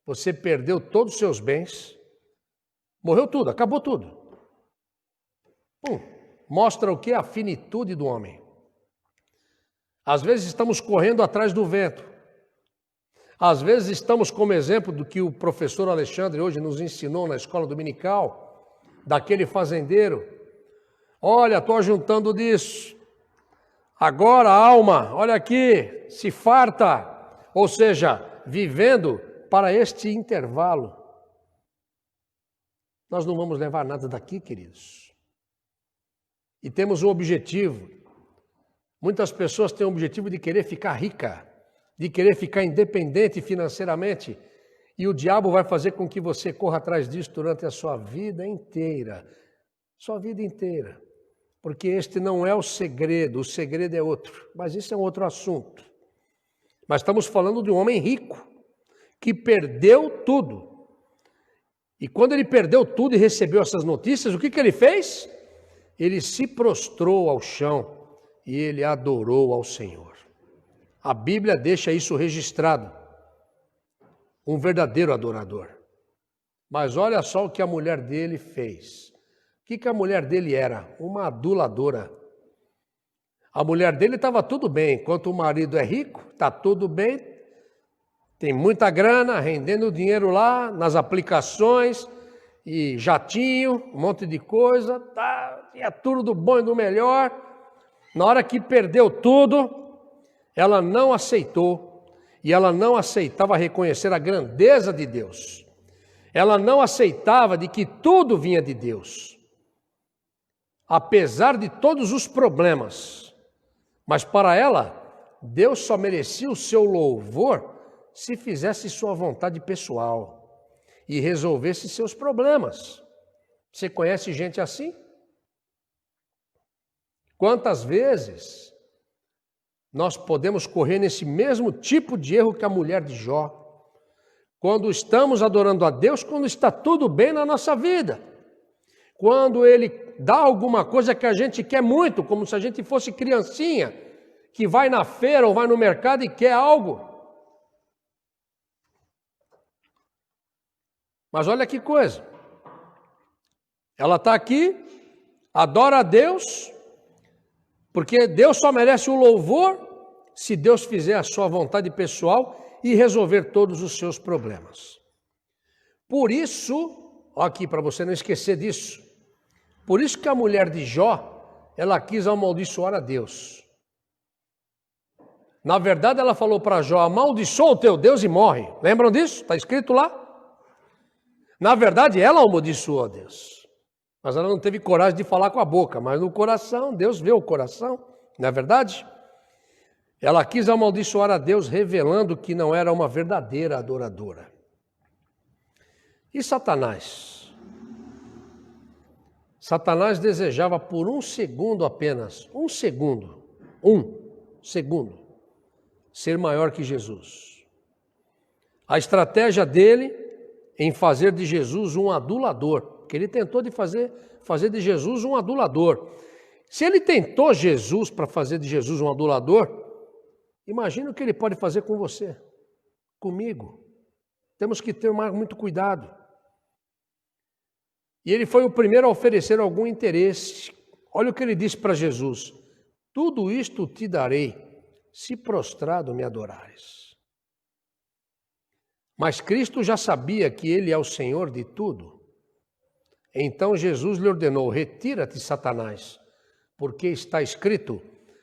você perdeu todos os seus bens, morreu tudo, acabou tudo. Mostra o que? A finitude do homem. Às vezes estamos correndo atrás do vento. Às vezes estamos como exemplo do que o professor Alexandre hoje nos ensinou na escola dominical, daquele fazendeiro. Olha, estou juntando disso. Agora, alma, olha aqui, se farta. Ou seja, vivendo para este intervalo. Nós não vamos levar nada daqui, queridos. E temos um objetivo. Muitas pessoas têm o objetivo de querer ficar rica, de querer ficar independente financeiramente, e o diabo vai fazer com que você corra atrás disso durante a sua vida inteira, porque este não é o segredo é outro, mas isso é um outro assunto. Mas estamos falando de um homem rico, que perdeu tudo, E quando ele perdeu tudo e recebeu essas notícias, o que ele fez? Ele se prostrou ao chão e ele adorou ao Senhor. A Bíblia deixa isso registrado. Um verdadeiro adorador. Mas olha só o que a mulher dele fez. O que a mulher dele era? Uma aduladora. A mulher dele estava tudo bem. Enquanto o marido é rico, está tudo bem. Tem muita grana, rendendo dinheiro lá nas aplicações, e jatinho, um monte de coisa, tá, tinha tudo do bom e do melhor. Na hora que perdeu tudo, ela não aceitou, e ela não aceitava reconhecer a grandeza de Deus. Ela não aceitava de que tudo vinha de Deus, apesar de todos os problemas. Mas para ela, Deus só merecia o seu louvor se fizesse sua vontade pessoal e resolvesse seus problemas. Você conhece gente assim? Quantas vezes nós podemos correr nesse mesmo tipo de erro que a mulher de Jó? Quando estamos adorando a Deus, quando está tudo bem na nossa vida. Quando Ele dá alguma coisa que a gente quer muito, como se a gente fosse criancinha, que vai na feira ou vai no mercado e quer algo. Mas olha que coisa, ela está aqui, adora a Deus, porque Deus só merece o louvor se Deus fizer a sua vontade pessoal e resolver todos os seus problemas. Por isso, ó, aqui para você não esquecer disso, por isso que a mulher de Jó, ela quis amaldiçoar a Deus. Na verdade, ela falou para Jó: amaldiçoa o teu Deus e morre. Lembram disso? Está escrito lá. Na verdade, ela amaldiçoou a Deus, mas ela não teve coragem de falar com a boca, mas no coração, Deus vê o coração, não é verdade? Ela quis amaldiçoar a Deus, revelando que não era uma verdadeira adoradora. E Satanás? Satanás desejava por um segundo apenas, um segundo, ser maior que Jesus. A estratégia dele em fazer de Jesus um adulador, porque ele tentou de fazer de Jesus um adulador. Se ele tentou Jesus para fazer de Jesus um adulador, imagina o que ele pode fazer com você, comigo. Temos que ter muito cuidado. E ele foi o primeiro a oferecer algum interesse. Olha o que ele disse para Jesus: tudo isto te darei, se prostrado me adorares. Mas Cristo já sabia que Ele é o Senhor de tudo. Então Jesus lhe ordenou: retira-te, Satanás, porque está escrito: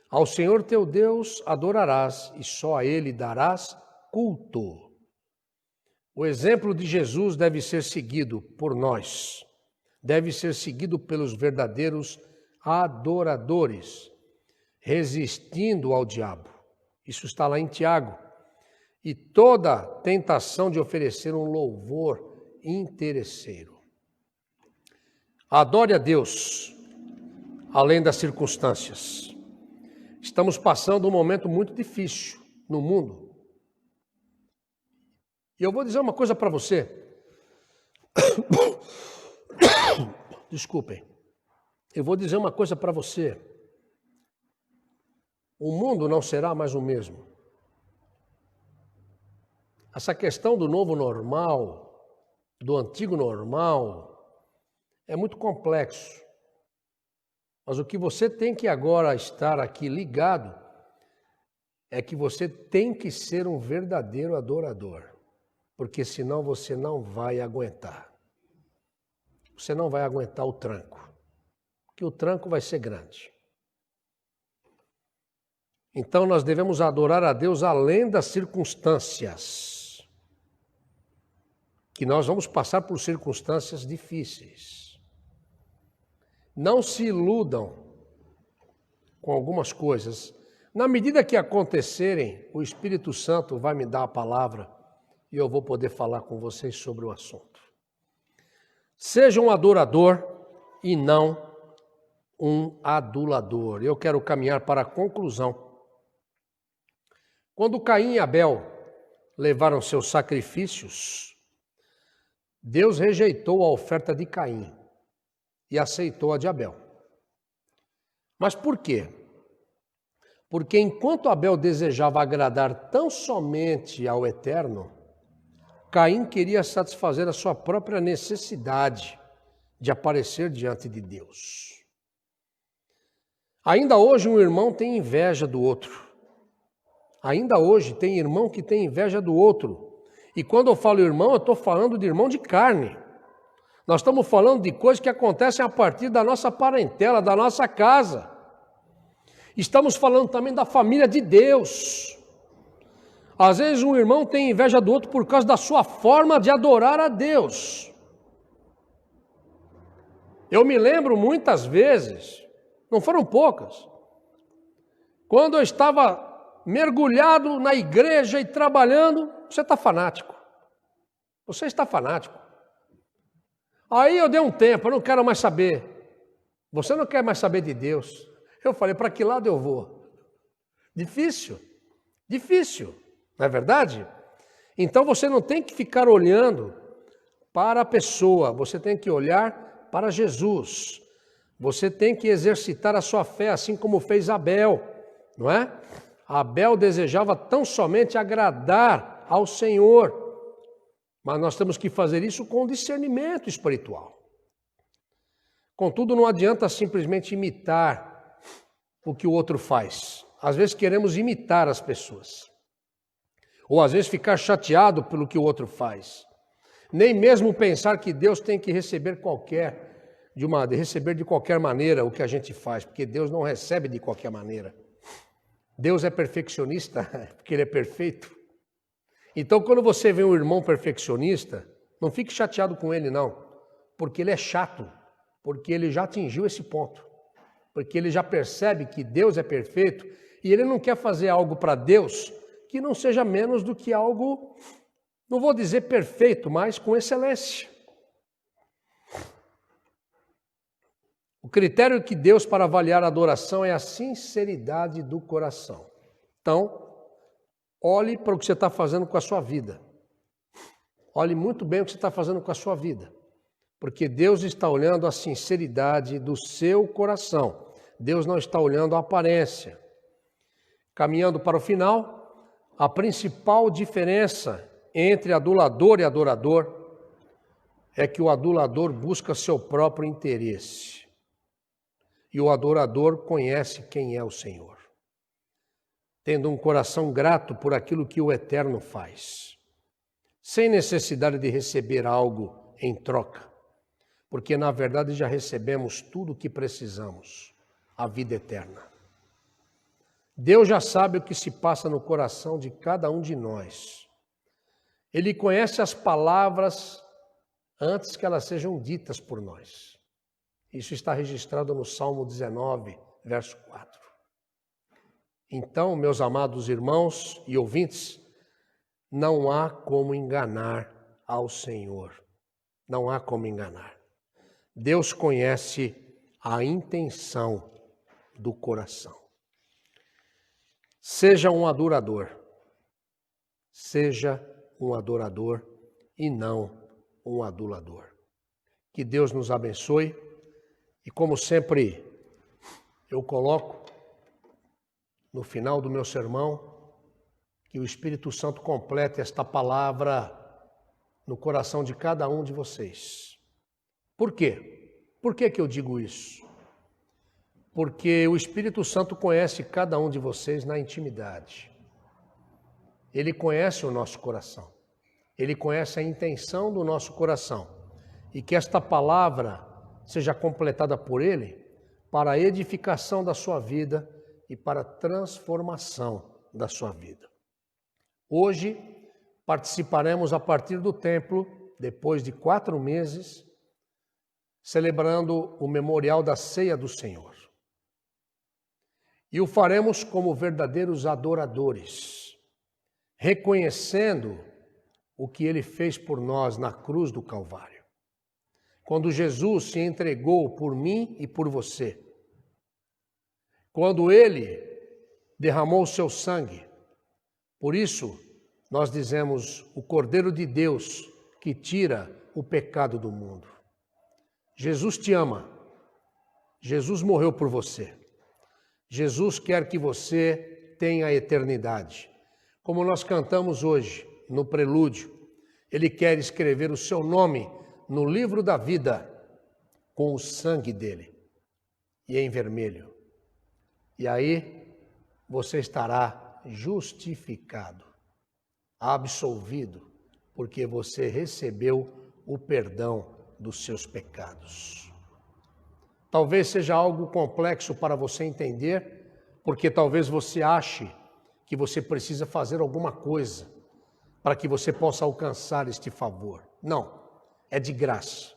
ao Senhor teu Deus adorarás e só a Ele darás culto. O exemplo de Jesus deve ser seguido por nós, deve ser seguido pelos verdadeiros adoradores, resistindo ao diabo. Isso está lá em Tiago. E toda tentação de oferecer um louvor interesseiro. Adore a Deus, além das circunstâncias. Estamos passando um momento muito difícil no mundo. E eu vou dizer uma coisa para você. Desculpem. Eu vou dizer uma coisa para você. O mundo não será mais o mesmo. Essa questão do novo normal, do antigo normal, é muito complexo. Mas o que você tem que agora estar aqui ligado é que você tem que ser um verdadeiro adorador, porque senão você não vai aguentar. Você não vai aguentar o tranco, porque o tranco vai ser grande. Então nós devemos adorar a Deus além das circunstâncias. Que nós vamos passar por circunstâncias difíceis. Não se iludam com algumas coisas. Na medida que acontecerem, o Espírito Santo vai me dar a palavra e eu vou poder falar com vocês sobre o assunto. Seja um adorador e não um adulador. Eu quero caminhar para a conclusão. Quando Caim e Abel levaram seus sacrifícios, Deus rejeitou a oferta de Caim e aceitou a de Abel. Mas por quê? Porque enquanto Abel desejava agradar tão somente ao Eterno, Caim queria satisfazer a sua própria necessidade de aparecer diante de Deus. Ainda hoje um irmão tem inveja do outro. Ainda hoje tem irmão que tem inveja do outro. E quando eu falo irmão, eu estou falando de irmão de carne. Nós estamos falando de coisas que acontecem a partir da nossa parentela, da nossa casa. Estamos falando também da família de Deus. Às vezes um irmão tem inveja do outro por causa da sua forma de adorar a Deus. Eu me lembro muitas vezes, não foram poucas, quando eu estava mergulhado na igreja e trabalhando, você está fanático. Você está fanático. Aí eu dei um tempo, eu não quero mais saber. Você não quer mais saber de Deus. Eu falei, para que lado eu vou? Difícil, não é verdade? Então você não tem que ficar olhando para a pessoa, você tem que olhar para Jesus. Você tem que exercitar a sua fé, assim como fez Abel, não é? Abel desejava tão somente agradar ao Senhor, mas nós temos que fazer isso com discernimento espiritual. Contudo, não adianta simplesmente imitar o que o outro faz. Às vezes queremos imitar as pessoas, ou às vezes ficar chateado pelo que o outro faz. Nem mesmo pensar que Deus tem que receber de qualquer maneira o que a gente faz, porque Deus não recebe de qualquer maneira. Deus é perfeccionista, porque Ele é perfeito. Então, quando você vê um irmão perfeccionista, não fique chateado com ele, não, porque ele é chato, porque ele já atingiu esse ponto, porque ele já percebe que Deus é perfeito e ele não quer fazer algo para Deus que não seja menos do que algo, não vou dizer perfeito, mas com excelência. O critério que Deus para avaliar a adoração é a sinceridade do coração. Então, olhe para o que você está fazendo com a sua vida. Olhe muito bem o que você está fazendo com a sua vida. Porque Deus está olhando a sinceridade do seu coração. Deus não está olhando a aparência. Caminhando para o final, a principal diferença entre adulador e adorador é que o adulador busca seu próprio interesse. E o adorador conhece quem é o Senhor, tendo um coração grato por aquilo que o Eterno faz, sem necessidade de receber algo em troca, porque na verdade já recebemos tudo o que precisamos, a vida eterna. Deus já sabe o que se passa no coração de cada um de nós. Ele conhece as palavras antes que elas sejam ditas por nós. Isso está registrado no Salmo 19, verso 4. Então, meus amados irmãos e ouvintes, não há como enganar ao Senhor. Não há como enganar. Deus conhece a intenção do coração. Seja um adorador. Seja um adorador e não um adulador. Que Deus nos abençoe. E como sempre eu coloco no final do meu sermão, que o Espírito Santo complete esta palavra no coração de cada um de vocês. Por quê? Por que eu digo isso? Porque o Espírito Santo conhece cada um de vocês na intimidade. Ele conhece o nosso coração. Ele conhece a intenção do nosso coração. E que esta palavra seja completada por Ele para a edificação da sua vida e para a transformação da sua vida. Hoje participaremos a partir do templo, depois de 4 meses, celebrando o memorial da Ceia do Senhor. E o faremos como verdadeiros adoradores, reconhecendo o que Ele fez por nós na cruz do Calvário. Quando Jesus se entregou por mim e por você. Quando Ele derramou o seu sangue. Por isso, nós dizemos, o Cordeiro de Deus que tira o pecado do mundo. Jesus te ama. Jesus morreu por você. Jesus quer que você tenha a eternidade. Como nós cantamos hoje, no prelúdio, Ele quer escrever o seu nome no livro da vida com o sangue dele e em vermelho. E aí você estará justificado, absolvido, porque você recebeu o perdão dos seus pecados. Talvez seja algo complexo para você entender, porque talvez você ache que você precisa fazer alguma coisa para que você possa alcançar este favor. Não, é de graça.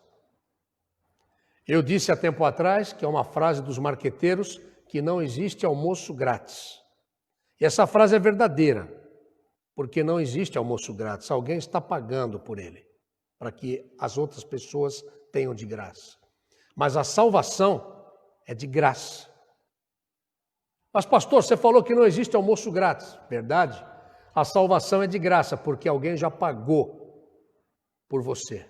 Eu disse há tempo atrás, que é uma frase dos marqueteiros, que não existe almoço grátis. E essa frase é verdadeira, porque não existe almoço grátis. Alguém está pagando por ele, para que as outras pessoas tenham de graça. Mas a salvação é de graça. Mas pastor, você falou que não existe almoço grátis. Verdade? A salvação é de graça, porque alguém já pagou por você.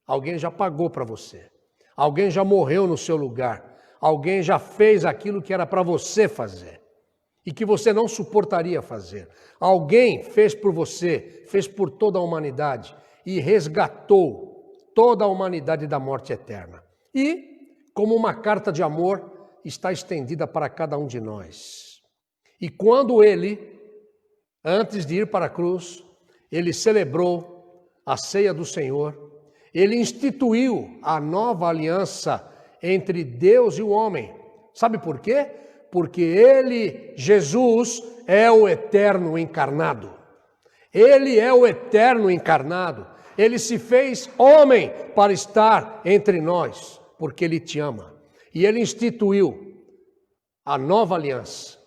Alguém já pagou para você. Alguém já morreu no seu lugar. Alguém já fez aquilo que era para você fazer e que você não suportaria fazer. Alguém fez por você, fez por toda a humanidade e resgatou toda a humanidade da morte eterna. E, como uma carta de amor, está estendida para cada um de nós. E quando ele, antes de ir para a cruz, ele celebrou a ceia do Senhor, ele instituiu a nova aliança entre Deus e o homem. Sabe por quê? Porque ele, Jesus, é o eterno encarnado. Ele é o eterno encarnado. Ele se fez homem para estar entre nós, porque ele te ama. E ele instituiu a nova aliança,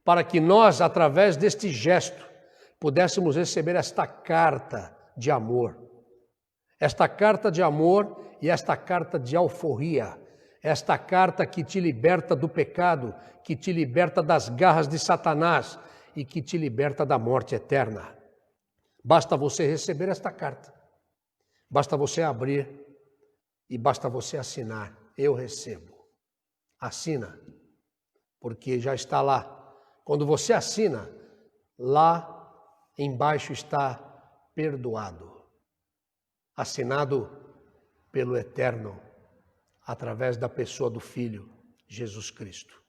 para que nós, através deste gesto, pudéssemos receber esta carta de amor. Esta carta de amor e esta carta de alforria. Esta carta que te liberta do pecado, que te liberta das garras de Satanás e que te liberta da morte eterna. Basta você receber esta carta. Basta você abrir e basta você assinar. Eu recebo. Assina, porque já está lá. Quando você assina, lá embaixo está perdoado. Assinado pelo Eterno, através da pessoa do Filho, Jesus Cristo.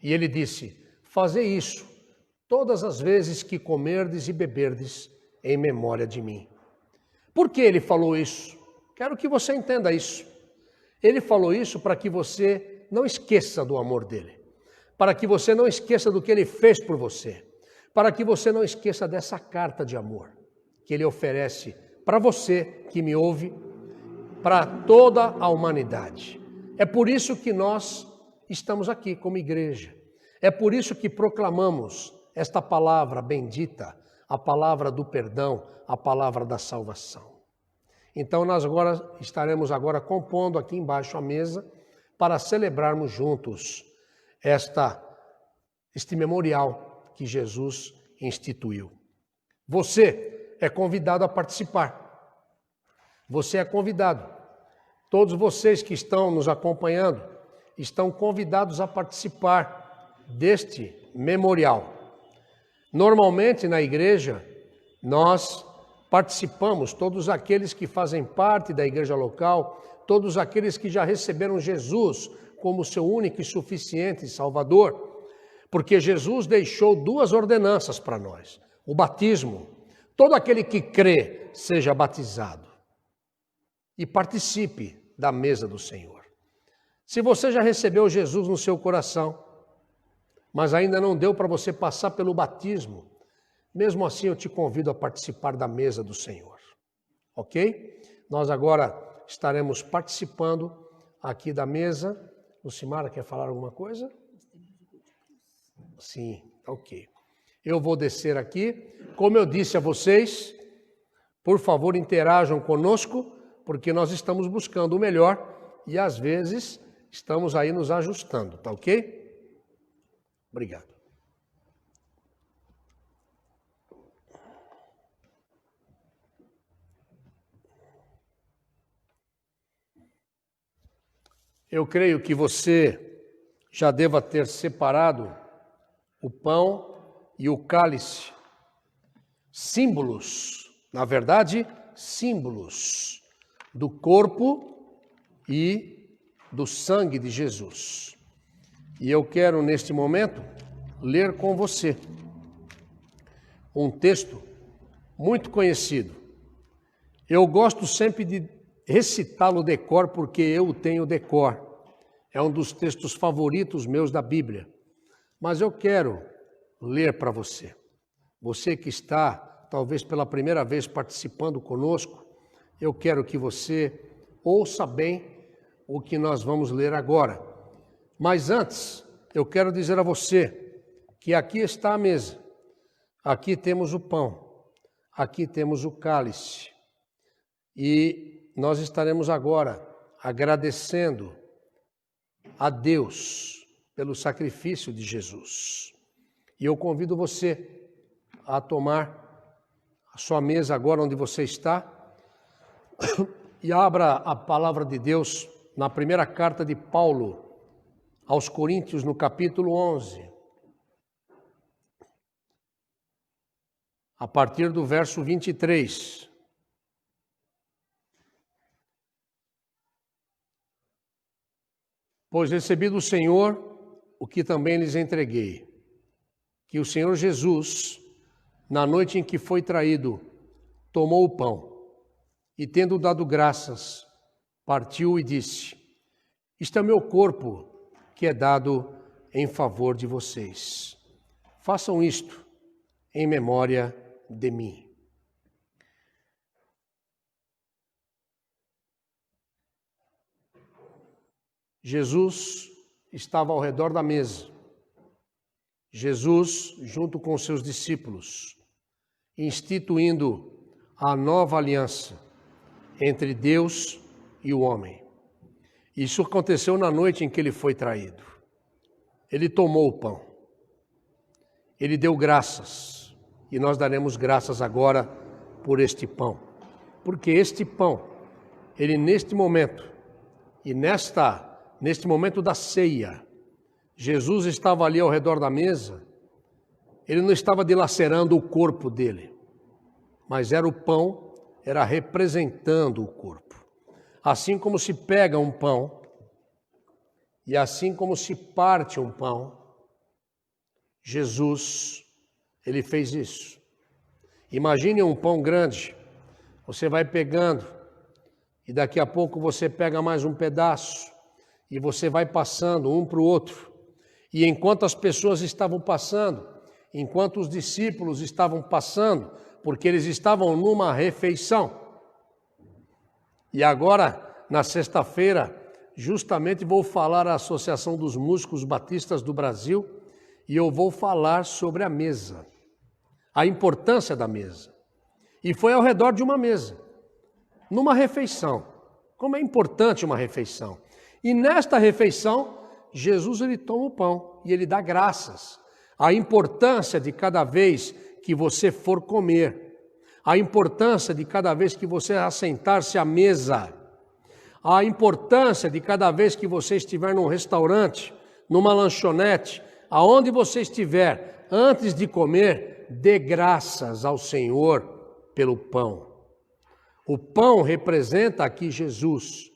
E ele disse, fazei isso todas as vezes que comerdes e beberdes em memória de mim. Por que ele falou isso? Quero que você entenda isso. Ele falou isso para que você não esqueça do amor dele, para que você não esqueça do que ele fez por você, para que você não esqueça dessa carta de amor que ele oferece para você que me ouve, para toda a humanidade. É por isso que nós estamos aqui como igreja. É por isso que proclamamos esta palavra bendita, a palavra do perdão, a palavra da salvação. Então nós estaremos compondo aqui embaixo a mesa para celebrarmos juntos este memorial que Jesus instituiu. Você é convidado a participar. Você é convidado. Todos vocês que estão nos acompanhando estão convidados a participar deste memorial. Normalmente na igreja nós participamos, todos aqueles que fazem parte da igreja local, todos aqueles que já receberam Jesus como seu único e suficiente Salvador, porque Jesus deixou duas ordenanças para nós: o batismo. Todo aquele que crê seja batizado e participe da mesa do Senhor. Se você já recebeu Jesus no seu coração, mas ainda não deu para você passar pelo batismo, mesmo assim eu te convido a participar da mesa do Senhor, ok? Nós agora estaremos participando aqui da mesa. Lucimara, quer falar alguma coisa? Sim, ok. Eu vou descer aqui. Como eu disse a vocês, por favor interajam conosco, porque nós estamos buscando o melhor e às vezes estamos aí nos ajustando, tá ok? Obrigado. Eu creio que você já deva ter separado o pão e o cálice, símbolos, na verdade, símbolos do corpo e do sangue de Jesus. E eu quero, neste momento, ler com você um texto muito conhecido. Eu gosto sempre de recitá-lo de cor, porque eu o tenho de cor. É um dos textos favoritos meus da Bíblia. Mas eu quero ler para você. Você que está, talvez pela primeira vez, participando conosco, eu quero que você ouça bem o que nós vamos ler agora. Mas antes, eu quero dizer a você que aqui está a mesa. Aqui temos o pão. Aqui temos o cálice. E nós estaremos agora agradecendo a Deus pelo sacrifício de Jesus. E eu convido você a tomar a sua mesa agora onde você está e abra a palavra de Deus na primeira carta de Paulo aos Coríntios, no capítulo 11, a partir do verso 23. Pois recebi do Senhor o que também lhes entreguei, que o Senhor Jesus, na noite em que foi traído, tomou o pão e, tendo dado graças, partiu e disse: isto é o meu corpo, que é dado em favor de vocês. Façam isto em memória de mim. Jesus estava ao redor da mesa. Jesus, junto com seus discípulos, instituindo a nova aliança entre Deus e o homem. Isso aconteceu na noite em que ele foi traído. Ele tomou o pão. Ele deu graças. E nós daremos graças agora por este pão. Porque este pão, ele neste momento, e neste momento da ceia, Jesus estava ali ao redor da mesa, ele não estava dilacerando o corpo dele, mas era o pão, era representando o corpo. Assim como se pega um pão, e assim como se parte um pão, Jesus, ele fez isso. Imagine um pão grande, você vai pegando, e daqui a pouco você pega mais um pedaço, e você vai passando um para o outro. E enquanto as pessoas estavam passando, enquanto os discípulos estavam passando, porque eles estavam numa refeição. E agora, na sexta-feira, justamente vou falar à Associação dos Músicos Batistas do Brasil, e eu vou falar sobre a mesa, a importância da mesa. E foi ao redor de uma mesa, numa refeição. Como é importante uma refeição. E nesta refeição, Jesus ele toma o pão e ele dá graças. A importância de cada vez que você for comer, a importância de cada vez que você assentar-se à mesa, a importância de cada vez que você estiver num restaurante, numa lanchonete, aonde você estiver, antes de comer, dê graças ao Senhor pelo pão. O pão representa aqui Jesus,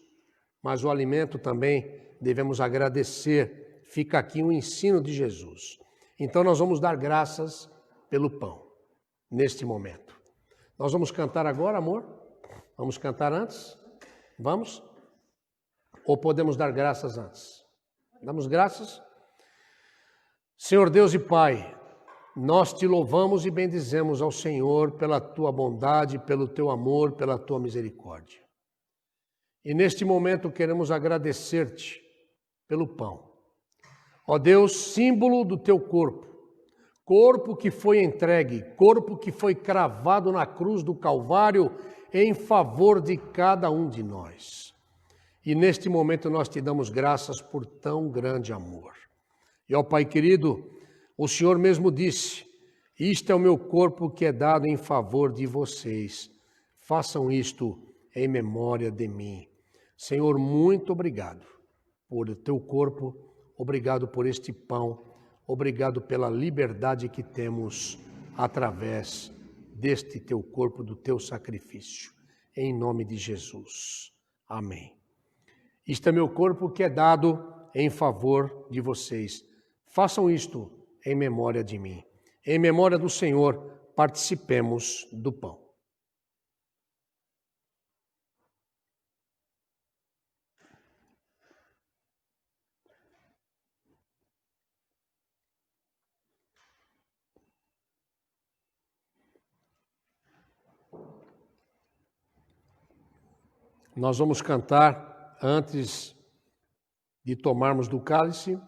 mas o alimento também devemos agradecer. Fica aqui um ensino de Jesus. Então nós vamos dar graças pelo pão, neste momento. Nós vamos cantar agora, amor? Vamos cantar antes? Vamos? Ou podemos dar graças antes? Damos graças? Senhor Deus e Pai, nós te louvamos e bendizemos ao Senhor pela tua bondade, pelo teu amor, pela tua misericórdia. E neste momento queremos agradecer-te pelo pão. Ó Deus, símbolo do teu corpo, corpo que foi entregue, corpo que foi cravado na cruz do Calvário em favor de cada um de nós. E neste momento nós te damos graças por tão grande amor. E ó Pai querido, o Senhor mesmo disse: isto é o meu corpo que é dado em favor de vocês. Façam isto em memória de mim. Senhor, muito obrigado. por teu corpo, obrigado por este pão, obrigado pela liberdade que temos através deste teu corpo, do teu sacrifício. Em nome de Jesus. Amém. Isto é meu corpo que é dado em favor de vocês. Façam isto em memória de mim. Em memória do Senhor, participemos do pão. Nós vamos cantar, antes de tomarmos do cálice,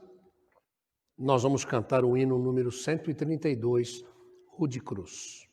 nós vamos cantar o hino número 132, Rude Cruz.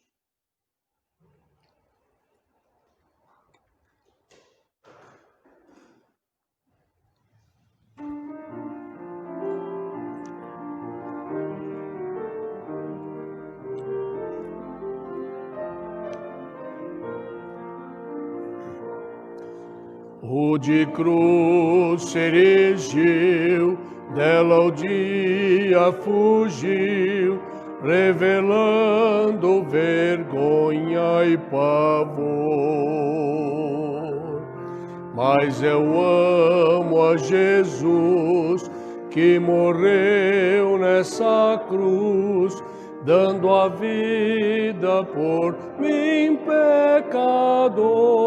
Rude cruz se erigiu, dela o dia fugiu, revelando vergonha e pavor. Mas eu amo a Jesus, que morreu nessa cruz, dando a vida por mim, pecador.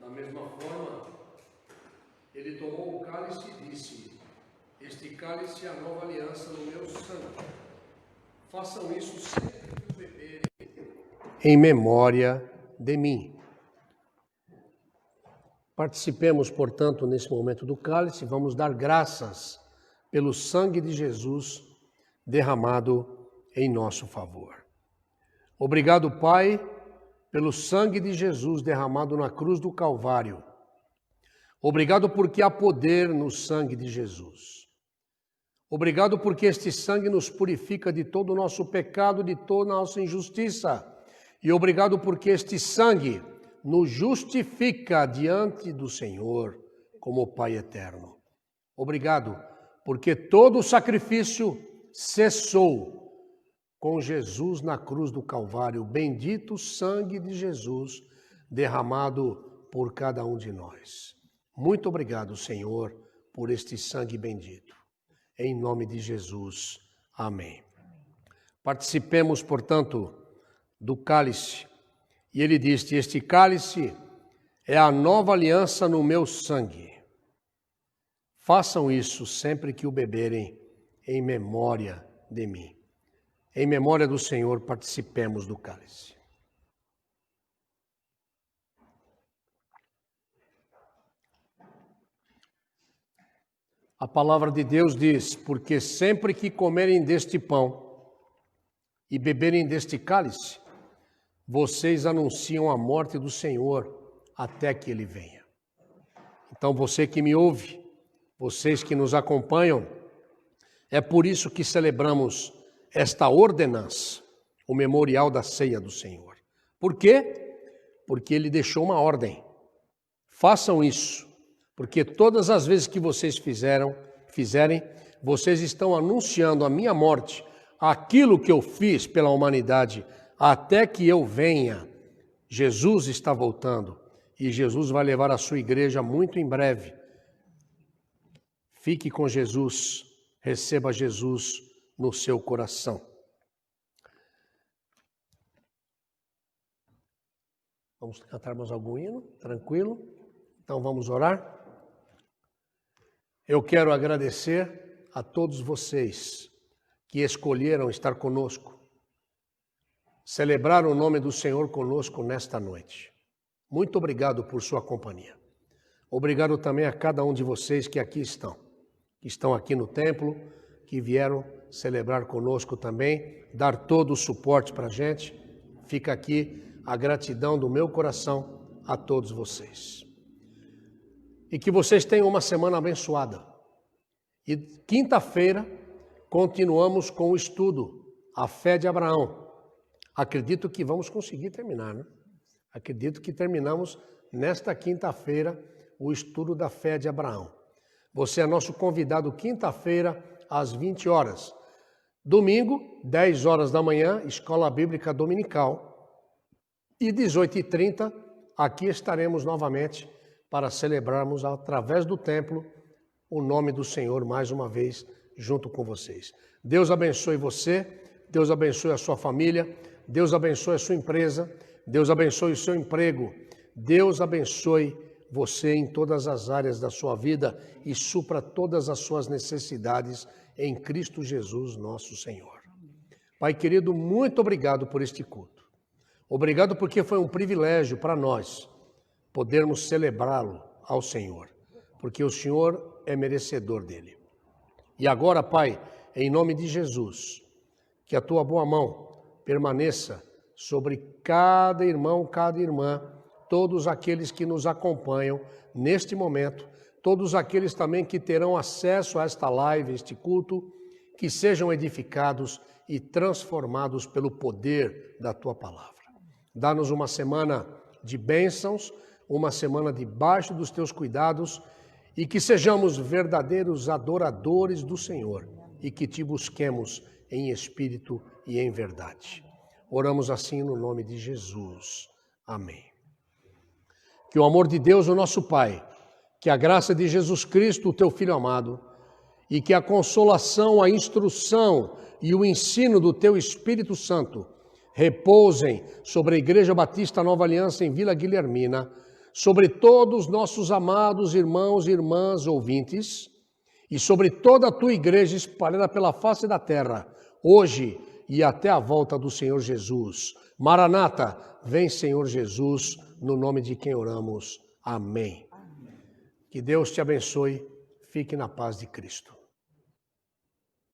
Da mesma forma, ele tomou o cálice e disse: este cálice é a nova aliança no meu sangue. Façam isso sempre que o beberem, em memória de mim. Participemos, portanto, nesse momento do cálice, vamos dar graças pelo sangue de Jesus derramado em nosso favor. Obrigado, Pai, pelo sangue de Jesus derramado na cruz do Calvário. Obrigado porque há poder no sangue de Jesus. Obrigado porque este sangue nos purifica de todo o nosso pecado, de toda a nossa injustiça. E obrigado porque este sangue nos justifica diante do Senhor como Pai eterno. Obrigado porque todo o sacrifício cessou com Jesus na cruz do Calvário. Bendito sangue de Jesus derramado por cada um de nós. Muito obrigado, Senhor, por este sangue bendito. Em nome de Jesus. Amém. Participemos, portanto, do cálice. E ele disse: este cálice é a nova aliança no meu sangue. Façam isso sempre que o beberem, em memória de mim. Em memória do Senhor, participemos do cálice. A palavra de Deus diz: porque sempre que comerem deste pão e beberem deste cálice, vocês anunciam a morte do Senhor até que Ele venha. Então, você que me ouve, vocês que nos acompanham, é por isso que celebramos esta ordenança, o memorial da ceia do Senhor. Por quê? Porque Ele deixou uma ordem. Façam isso, porque todas as vezes que vocês fizerem, vocês estão anunciando a minha morte, aquilo que eu fiz pela humanidade, até que eu venha. Jesus está voltando e Jesus vai levar a sua igreja muito em breve. Fique com Jesus, receba Jesus no seu coração. Vamos cantar mais algum hino? Tranquilo? Então vamos orar? Eu quero agradecer a todos vocês que escolheram estar conosco, celebrar o nome do Senhor conosco nesta noite. Muito obrigado por sua companhia. Obrigado também a cada um de vocês que estão aqui no templo, que vieram celebrar conosco também, dar todo o suporte para a gente. Fica aqui a gratidão do meu coração a todos vocês. E que vocês tenham uma semana abençoada. E quinta-feira continuamos com o estudo, a fé de Abraão. Acredito que vamos conseguir terminar, né? Acredito que terminamos nesta quinta-feira o estudo da fé de Abraão. Você é nosso convidado quinta-feira às 20 horas. Domingo, 10 horas da manhã, Escola Bíblica Dominical. E 18h30, aqui estaremos novamente para celebrarmos através do templo o nome do Senhor mais uma vez junto com vocês. Deus abençoe você, Deus abençoe a sua família, Deus abençoe a sua empresa, Deus abençoe o seu emprego, Deus abençoe você em todas as áreas da sua vida e supra todas as suas necessidades em Cristo Jesus, nosso Senhor. Pai querido, muito obrigado por este culto. Obrigado porque foi um privilégio para nós podermos celebrá-lo ao Senhor, porque o Senhor é merecedor dele. E agora, Pai, em nome de Jesus, que a tua boa mão permaneça sobre cada irmão, cada irmã, todos aqueles que nos acompanham neste momento, todos aqueles também que terão acesso a esta live, este culto, que sejam edificados e transformados pelo poder da tua palavra. Dá-nos uma semana de bênçãos, uma semana debaixo dos teus cuidados e que sejamos verdadeiros adoradores do Senhor e que te busquemos em espírito e em verdade. Oramos assim no nome de Jesus. Amém. Que o amor de Deus, o nosso Pai, que a graça de Jesus Cristo, o teu Filho amado, e que a consolação, a instrução e o ensino do teu Espírito Santo repousem sobre a Igreja Batista Nova Aliança em Vila Guilhermina, sobre todos os nossos amados irmãos e irmãs ouvintes e sobre toda a tua igreja espalhada pela face da terra, hoje e até a volta do Senhor Jesus. Maranata, vem Senhor Jesus, no nome de quem oramos. Amém. Que Deus te abençoe. Fique na paz de Cristo.